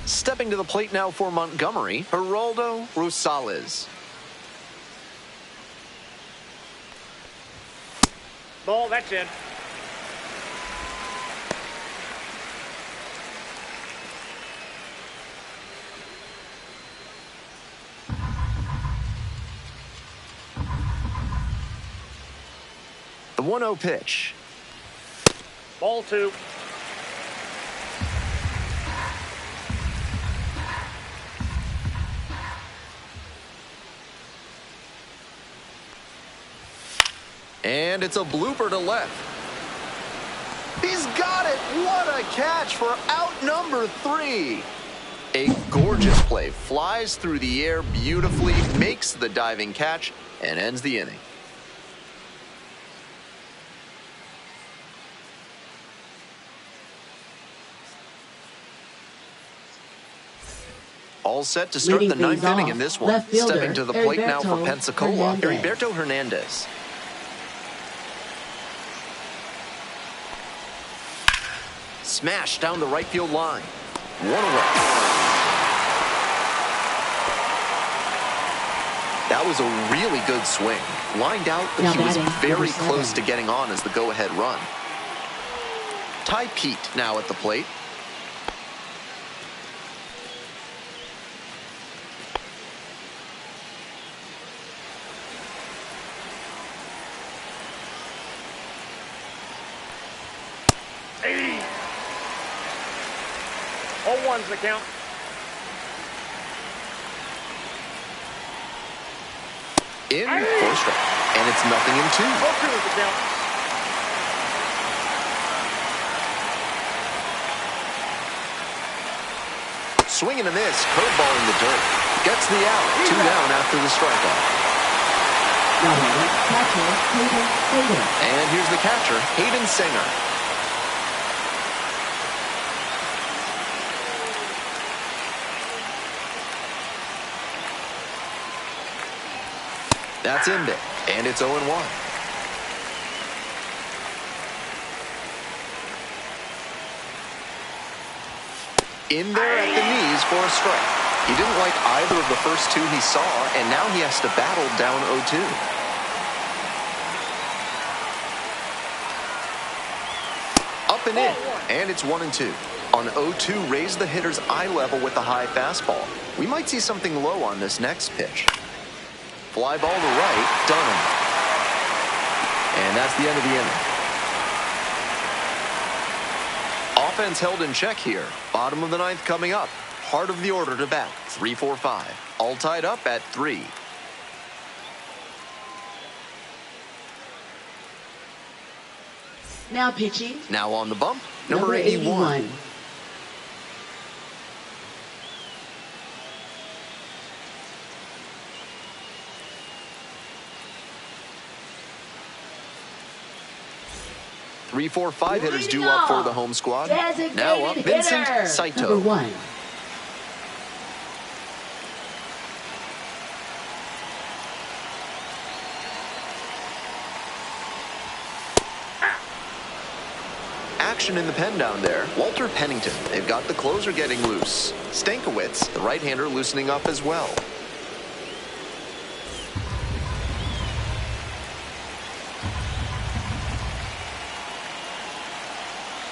Stepping to the plate now for Montgomery, Geraldo Rosales. Ball, that's in. The 1-0 pitch. Ball 2. And it's a blooper to left. He's got it! What a catch for out number 3. A gorgeous play. Flies through the air beautifully, makes the diving catch, and ends the inning. All set to start Leading the 9th things inning off, in this one. left fielder, Stepping to the plate now for Heriberto Pensacola, Hernandez. Heriberto Hernandez. Smash down the right field line. 1 away. That was a really good swing. Lined out, but Now he was batting, very number close 7. to getting on as the go-ahead run. Ty Pete now at the plate. Hey. 0-1's the count. In for a strike. And it's 0-2. 0-2 is the count. Swing and a miss. Curveball in the dirt. Gets the out. 2 down after the strikeout. Now batting, catcher, Hayden Singer. And here's the catcher, Hayden Singer. That's in there, and it's 0-1. In there at the knees for a strike. He didn't like either of the first 2 he saw, and now he has to battle down 0-2. Up and in, and it's 1-2. On 0-2, raise the hitter's eye level with the high fastball. We might see something low on this next pitch. Fly ball to right, done. And that's the end of the inning. Offense held in check here. Bottom of the 9th coming up. Heart of the order to bat. 3, 4, 5. All tied up at 3. Now pitching, Now on the bump, number 81. Three, 4, 5 hitters due up for the home squad. Designated Now up, Vincent hitter, Saito. number 1. Action in the pen down there. Walter Pennington. They've got the closer getting loose. Stankiewicz, the right-hander, loosening up as well.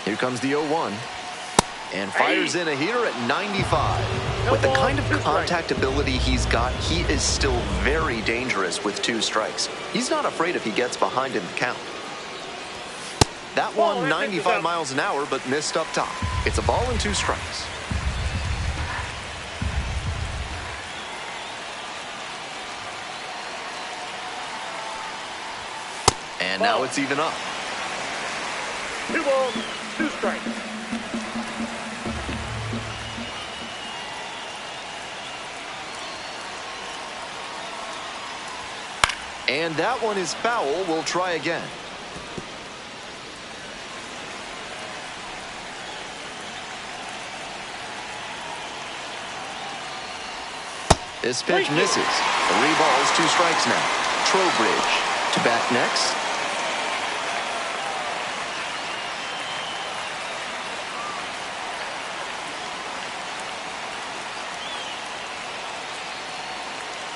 Here comes the 0-1. And fires in a heater at 95. With the kind of contact ability he's got, he is still very dangerous with 2 strikes. He's not afraid if he gets behind in the count. That one 95 miles an hour, but missed up top. It's a ball and 2 strikes. And now it's even up. 2 balls, 2 strikes. And that one is foul. We'll try again. This pitch misses. 3 balls, 2 strikes now. Trowbridge to bat next.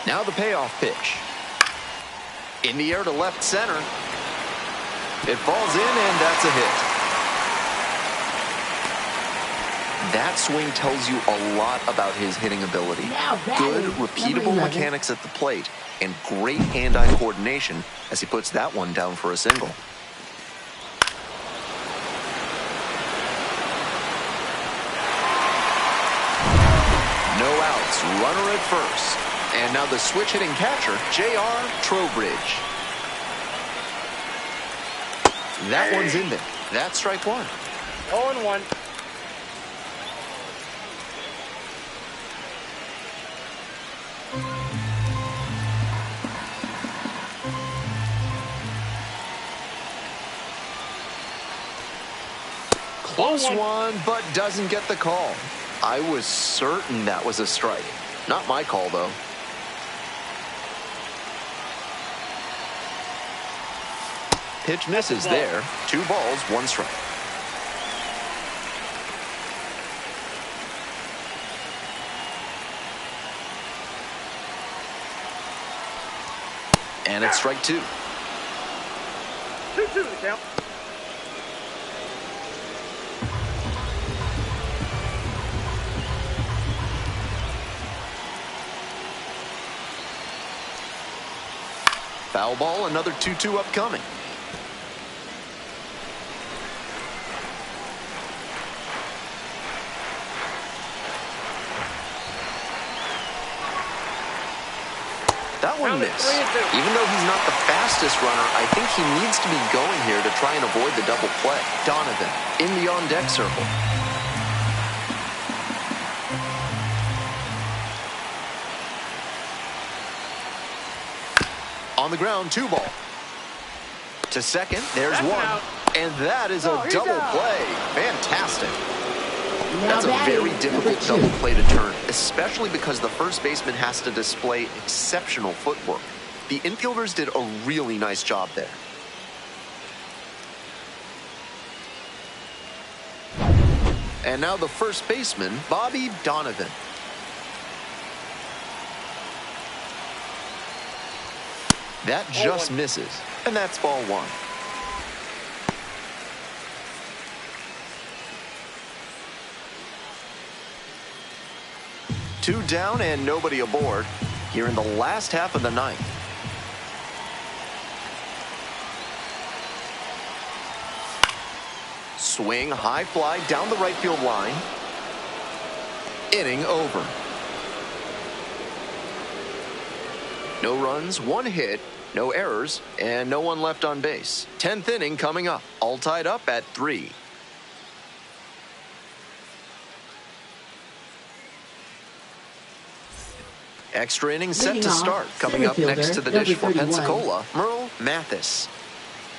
Now the payoff pitch. In the air to left center. It falls in, and that's a hit. That swing tells you a lot about his hitting ability. Good, repeatable mechanics at the plate, and great hand-eye coordination as he puts that one down for a single. No outs, runner at first. And now the switch-hitting catcher, J.R. Trowbridge. That one's in there. That's strike 1. 0-1. Close one, but doesn't get the call. I was certain that was a strike. Not my call, though. Pitch misses there. 2 balls, 1 strike. And it's strike 2. 2-2 the count. Foul ball, another 2-2 upcoming. That one missed. Even though he's not the fastest runner, I think he needs to be going here to try and avoid the double play. Donovan in the on-deck circle. On the ground, 2 ball. To second, there's 1. And that is a double play. Fantastic. That's a very difficult double play to turn, especially because the first baseman has to display exceptional footwork. The infielders did a really nice job there. And now the first baseman, Bobby Donovan. That just misses, and that's ball 1. Two down and nobody aboard here in the last half of the ninth. Swing, high fly down the right field line. Inning over. No runs, 1 hit, no errors, and no one left on base. 10th inning coming up, all tied up at 3. Extra inning set to start. Coming up next to the dish for Pensacola, Merle Mathis.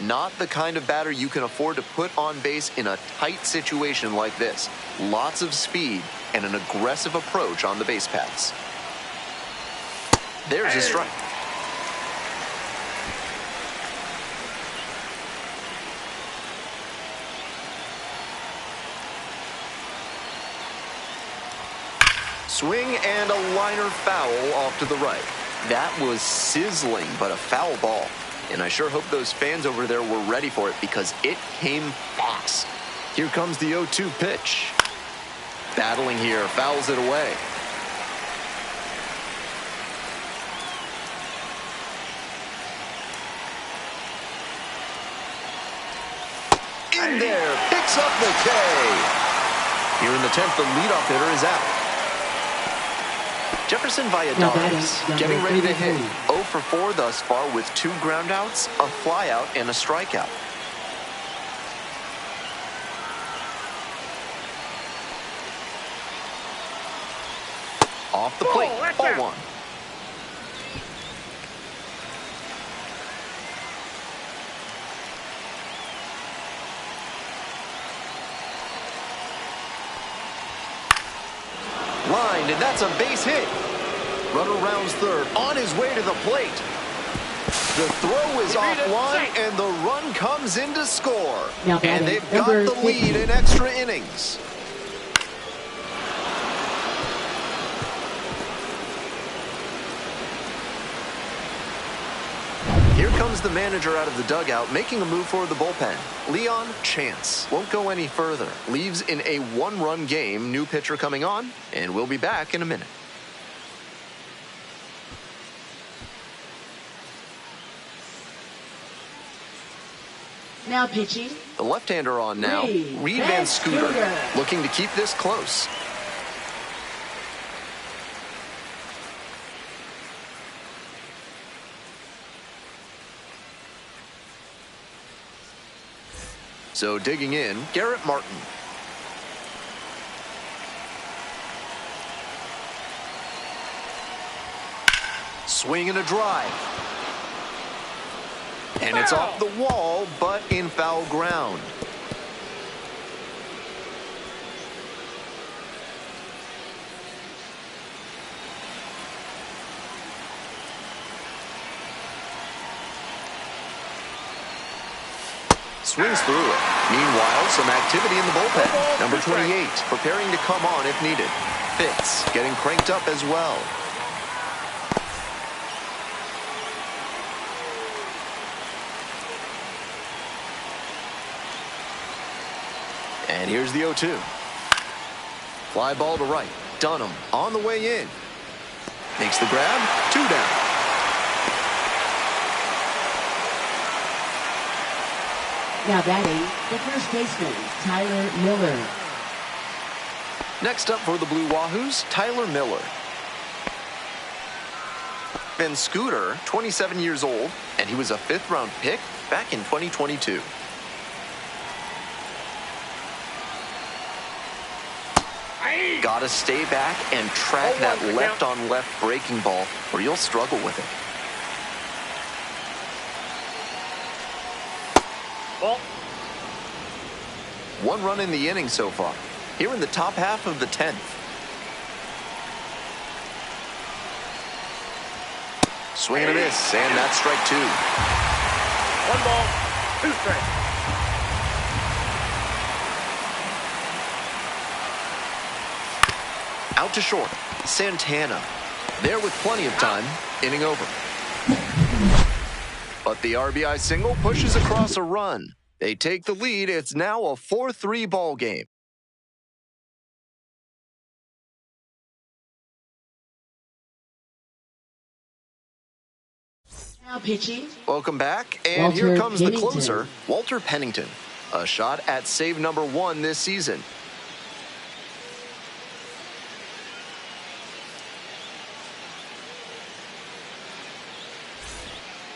Not the kind of batter you can afford to put on base in a tight situation like this. Lots of speed and an aggressive approach on the base paths. There's a strike. Swing and a liner foul off to the right. That was sizzling, but a foul ball. And I sure hope those fans over there were ready for it because it came fast. Here comes the 0-2 pitch. Battling here, fouls it away. In there, picks up the K. Here in the 10th, the leadoff hitter is out. Jefferson Now batting, Valladares number getting ready to hit. 33. 0 for 4 thus far with 2 groundouts, a flyout, and a strikeout. Off the plate, ball 1. Lined, and that's a base hit. Runner rounds third, on his way to the plate. The throw is offline, and the run comes in to score. Now And batting, they've got number the lead 15. in extra innings. Here comes the manager out of the dugout, making a move for the bullpen. Leon Chance won't go any further. Leaves in a 1-run game. New pitcher coming on, and we'll be back in a minute. Now pitching. The left-hander on now. Reed Van Scooter, Scooter. looking to keep this close. So digging in, Garrett Martin. Swing and a drive. And it's off the wall, but in foul ground. Swings through it. Meanwhile, some activity in the bullpen. Number 28, preparing to come on if needed. Fitz getting cranked up as well. And here's the 0-2. Fly ball to right. Dunham on the way in. Makes the grab. 2 down. Now batting, the first baseman, Tyler Miller. Next up for the Blue Wahoos, Tyler Miller. Van Scooter, 27 years old, and he was a 5th-round pick back in 2022. Gotta stay back and track that left-on-left breaking ball, or you'll struggle with it. Ball. 1 run in the inning so far. Here in the top half of the 10th. Swing and a miss, and that's strike 2. 1 ball, 2 strikes. Out to short, Santana. There with plenty of time, inning over. But the RBI single pushes across a run. They take the lead. It's now a 4-3 ball game. Now pitching. Welcome back, and Walter here comes the Pennington. closer, Walter Pennington. A shot at save number 1 this season.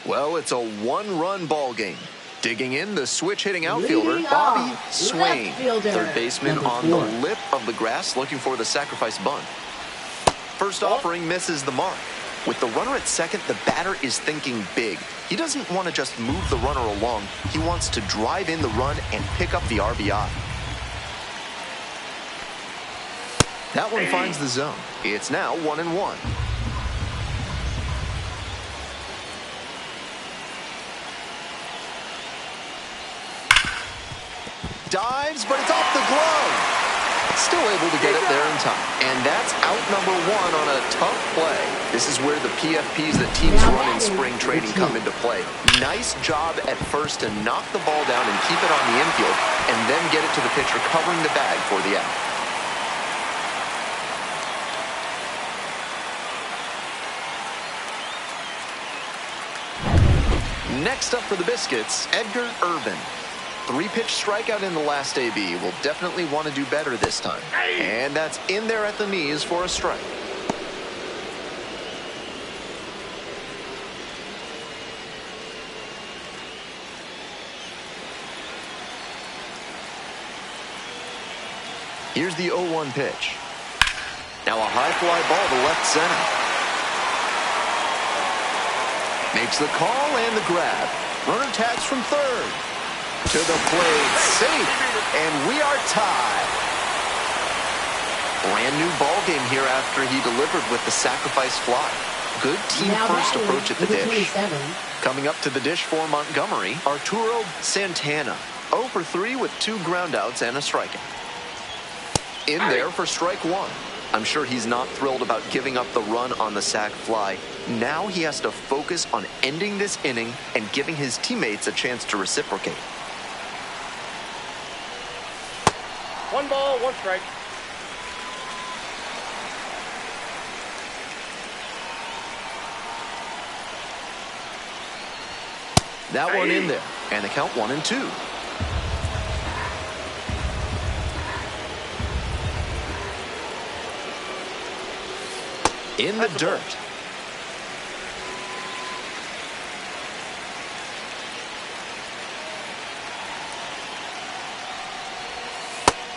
Well, it's a 1-run ball game. Digging in, the switch-hitting outfielder, Leading Bobby off, Swain. left fielder, Third baseman number on 4. the lip of the grass, looking for the sacrifice bunt. First offering misses the mark. With the runner at second, the batter is thinking big. He doesn't want to just move the runner along. He wants to drive in the run and pick up the RBI. That one finds the zone. It's now 1-1. Dives, but it's off the glove. Still able to get it there in time. And that's out number 1 on a tough play. This is where the PFPs that teams run in spring training come into play. Nice job at first to knock the ball down and keep it on the infield, and then get it to the pitcher covering the bag for the out. Next up for the Biscuits, Edgar Urban. 3-pitch strikeout in the last AB. Will definitely want to do better this time. And that's in there at the knees for a strike. Here's the 0-1 pitch. Now a high fly ball to left center. Makes the call and the grab. Runner tags from third. To the plate, safe, and we are tied. Brand new ball game here after he delivered with the sacrifice fly. Good team-first approach at the dish. Coming up to the dish for Montgomery, Arturo Santana. 0 for 3 with 2 groundouts and a strikeout. In there for strike one. I'm sure he's not thrilled about giving up the run on the sac fly. Now he has to focus on ending this inning and giving his teammates a chance to reciprocate. 1 ball, 1 strike. That one in there, and the count 1-2. In the dirt.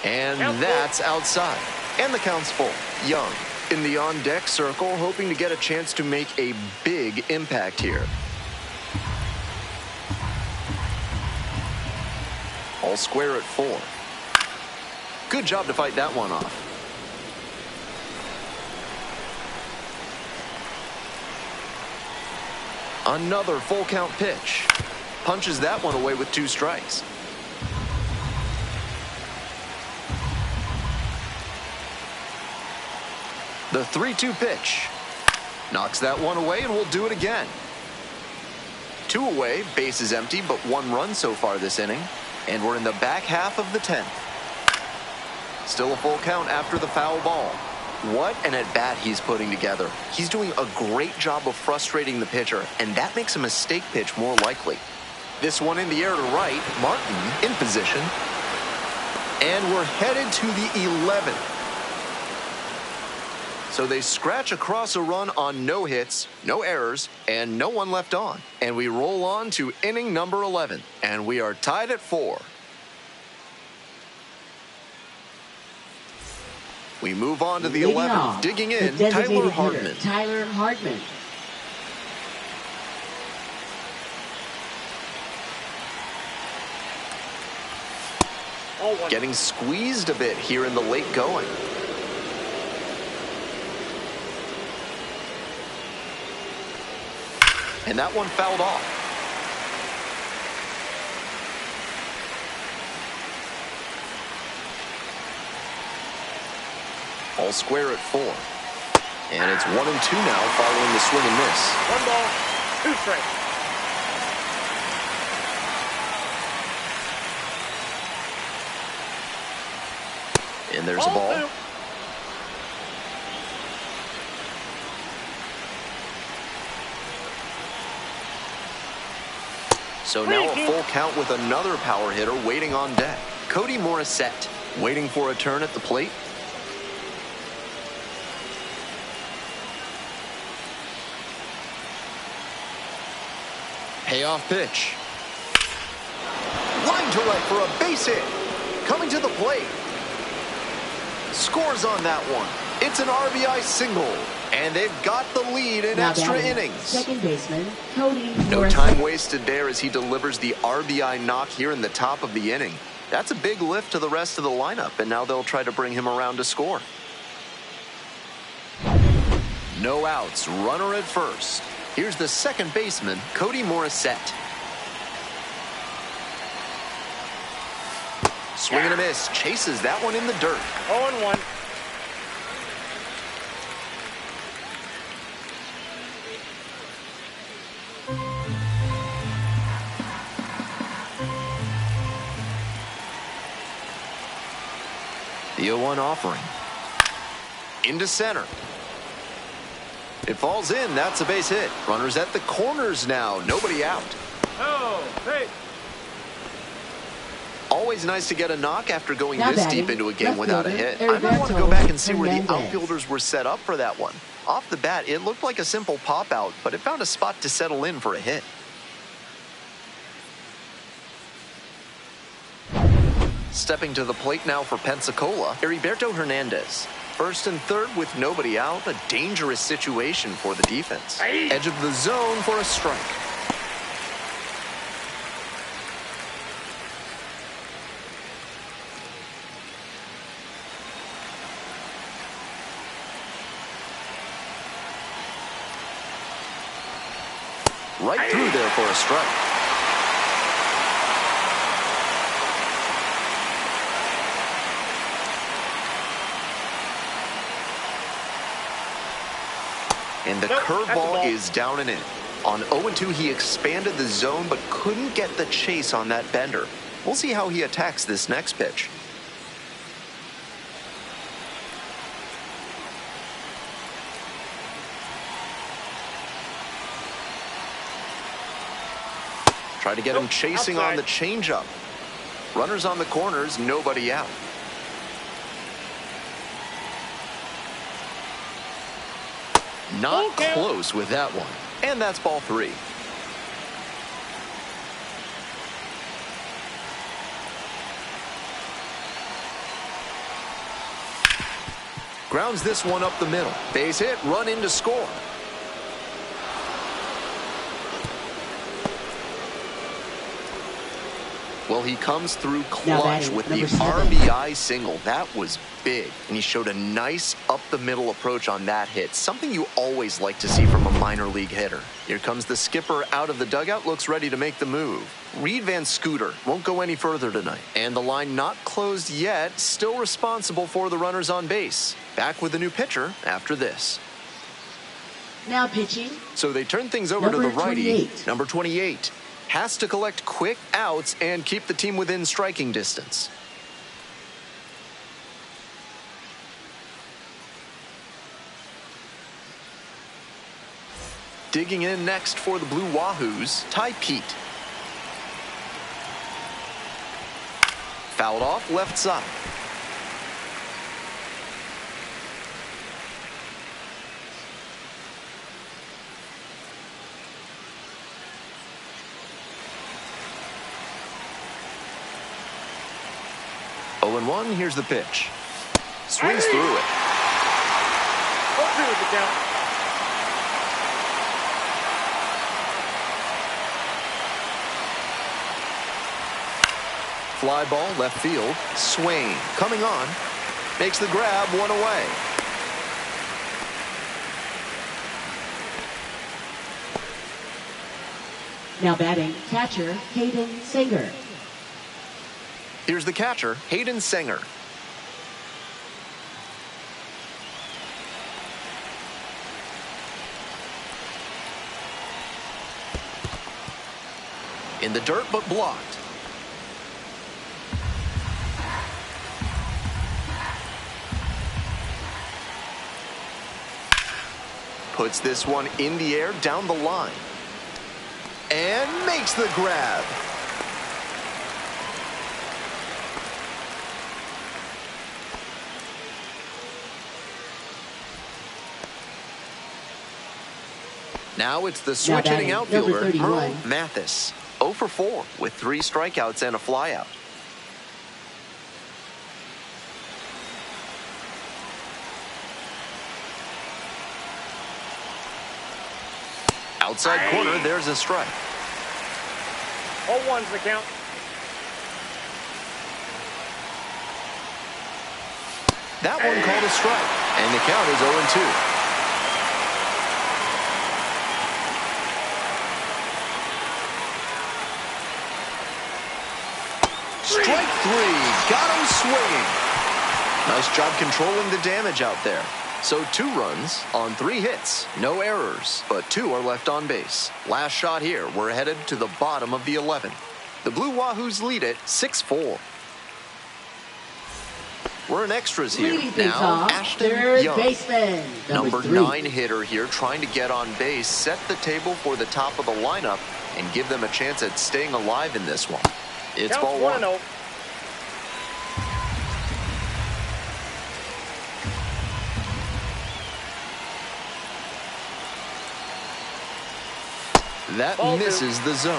And that's outside. And the count's full. Young in the on-deck circle, hoping to get a chance to make a big impact here. All square at 4. Good job to fight that one off. Another full count pitch. Punches that one away with 2 strikes. The 3-2 pitch. Knocks that one away and we'll do it again. 2 away, base is empty, but 1 run so far this inning. And we're in the back half of the 10th. Still a full count after the foul ball. What an at-bat he's putting together. He's doing a great job of frustrating the pitcher, and that makes a mistake pitch more likely. This one in the air to right. Martin in position. And we're headed to the 11th. So they scratch across a run on no hits, no errors, and no one left on. And we roll on to inning number 11, and we are tied at 4. We move on to the 11th. Digging in, Tyler Hardman. Tyler Hardman. Getting squeezed a bit here in the late going. And that one fouled off. All square at 4. And it's 1-2 now following the swing and miss. 1 ball, 2 strikes. And there's a ball. 2. So now a full count with another power hitter waiting on deck. Cody Morissette waiting for a turn at the plate. Payoff pitch. Line to right for a base hit. Coming to the plate. Scores on that one. It's an RBI single. And they've got the lead in extra innings. Second baseman, Cody. No time wasted there as he delivers the RBI knock here in the top of the inning. That's a big lift to the rest of the lineup, and now they'll try to bring him around to score. No outs, runner at first. Here's the second baseman, Cody Morissette. Swing and a miss, chases that one in the dirt. 0-1. The 0-1 offering. Into center. It falls in. That's a base hit. Runners at the corners now. Nobody out. Oh, hey. Always nice to get a knock after going Now this batting, deep into a game left without a fielder, hit. I might want to go Heriberto back and see where the Hernandez. outfielders were set up for that one. Off the bat, it looked like a simple pop-out, but it found a spot to settle in for a hit. Stepping to the plate now for Pensacola, Heriberto Hernandez. First and third with nobody out, a dangerous situation for the defense. Edge of the zone for a strike. Right through there for a strike. And the curveball is down and in. On 0-2, he expanded the zone but couldn't get the chase on that bender. We'll see how he attacks this next pitch. Try to get him chasing on the changeup. Runners on the corners, nobody out. Not close with that one. And that's ball 3. Grounds this one up the middle. Base hit, run in to score. Well, he comes through clutch with the RBI single. That was big, and he showed a nice up-the-middle approach on that hit, something you always like to see from a minor league hitter. Here comes the skipper out of the dugout, looks ready to make the move. Reed Van Scooter won't go any further tonight. And the line not closed yet, still responsible for the runners on base. Back with a new pitcher after this. Now pitching. So they turn things over to the righty. 28. Number 28. Has to collect quick outs and keep the team within striking distance. Digging in next for the Blue Wahoos, Ty Pete. Fouled off left side. Oh, and 1, here's the pitch. Swings through it. 0-2 is the count. Fly ball, left field. Swain coming on. Makes the grab, 1 away. Now batting, catcher Hayden Singer. Here's the catcher, Hayden Singer. In the dirt, but blocked. Puts this one in the air, down the line. And makes the grab. Now it's the switch-hitting outfielder, Merle Mathis. 0 for 4 with 3 strikeouts and a flyout. Outside corner, there's a strike. 0-1's the count. That one called a strike, and the count is 0-2. Strike 3, got him swinging. Nice job controlling the damage out there. So 2 runs on 3 hits, no errors, but 2 are left on base. Last shot here, we're headed to the bottom of the 11th. The Blue Wahoos lead it 6-4. We're in extras here. Now, Ashton Young, baseman, number 3. 9 hitter here, trying to get on base, set the table for the top of the lineup, and give them a chance at staying alive in this one. It's ball 1. 1-0. That Ball misses the zone.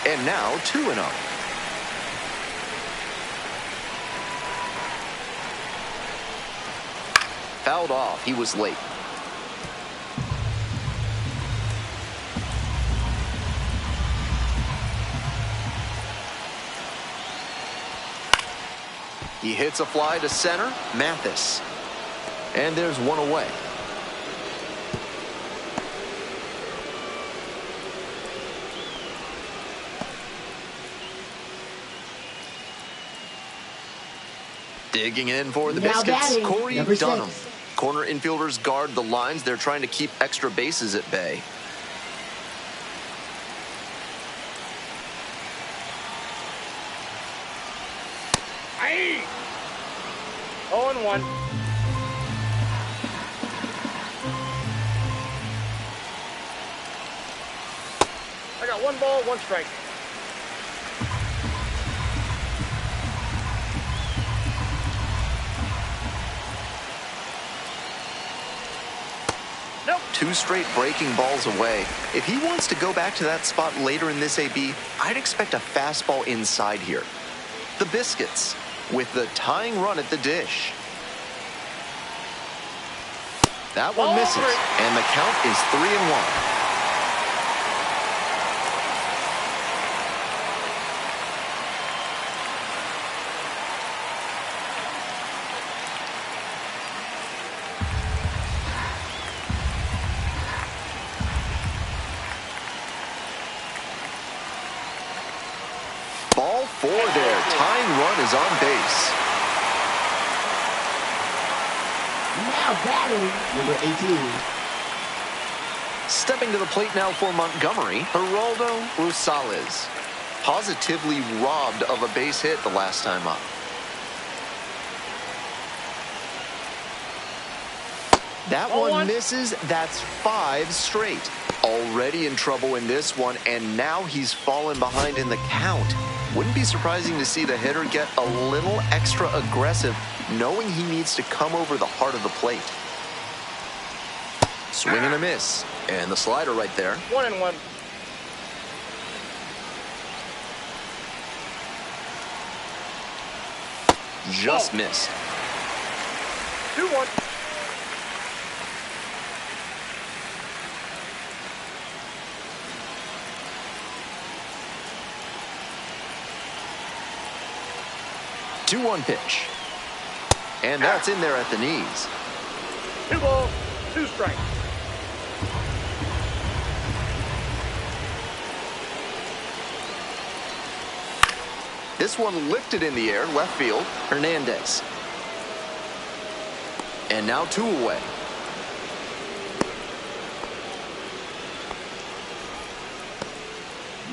And now 2-0. fouled off. He was late. He hits a fly to center. Mathis. And there's one away. Digging in for the Biscuits, Corey Dunham. Corner infielders guard the lines. They're trying to keep extra bases at bay. Aye. 0-1. I got 1 ball, 1 strike. Nope. 2 straight breaking balls away. If he wants to go back to that spot later in this AB, I'd expect a fastball inside here. The Biscuits with the tying run at the dish. That one misses, and the count is 3-1. Ball 4 there. Tying run is on base. Now batting, number 18. Stepping to the plate now for Montgomery, Geraldo Rosales. Positively robbed of a base hit the last time up. That one misses. That's 5 straight. Already in trouble in this one, and now he's fallen behind in the count. Wouldn't be surprising to see the hitter get a little extra aggressive, knowing he needs to come over the heart of the plate. Swing and a miss. And the slider right there. 1-1. Just missed. 2-1. Two-one pitch. And that's in there at the knees. 2 balls, 2 strikes. This one lifted in the air, left field, Hernandez. And now 2 away.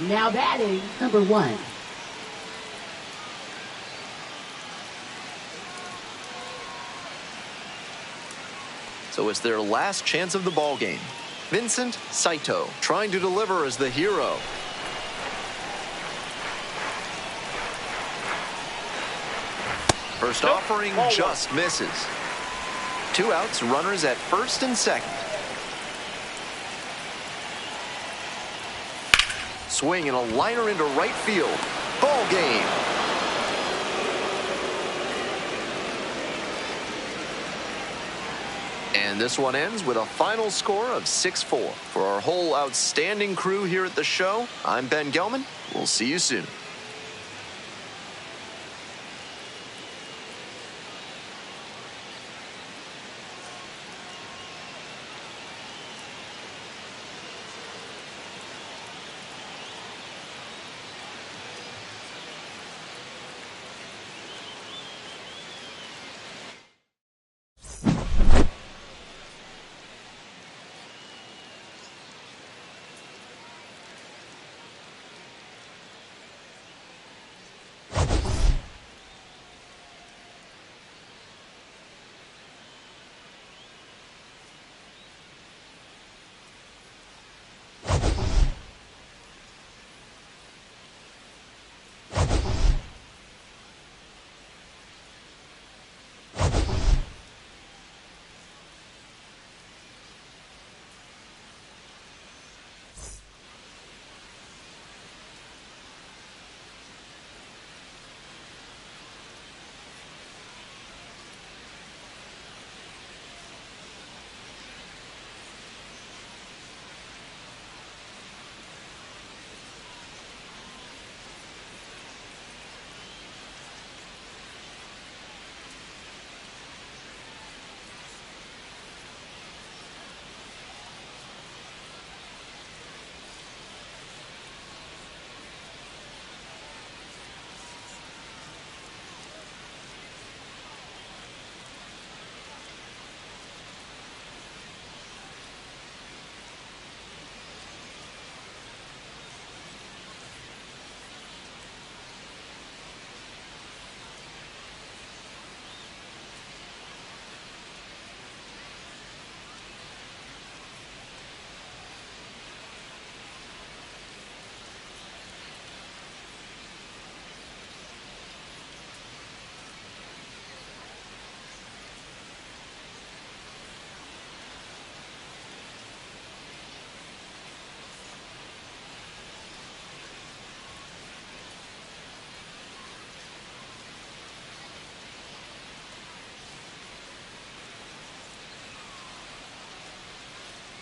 Now batting, number 1. So it's their last chance of the ball game. Vincent Saito trying to deliver as the hero. First offering just misses. 2 outs, runners at first and second. Swing and a liner into right field. Ball game. And this one ends with a final score of 6-4. For our whole outstanding crew here at the show, I'm Ben Gelman. We'll see you soon.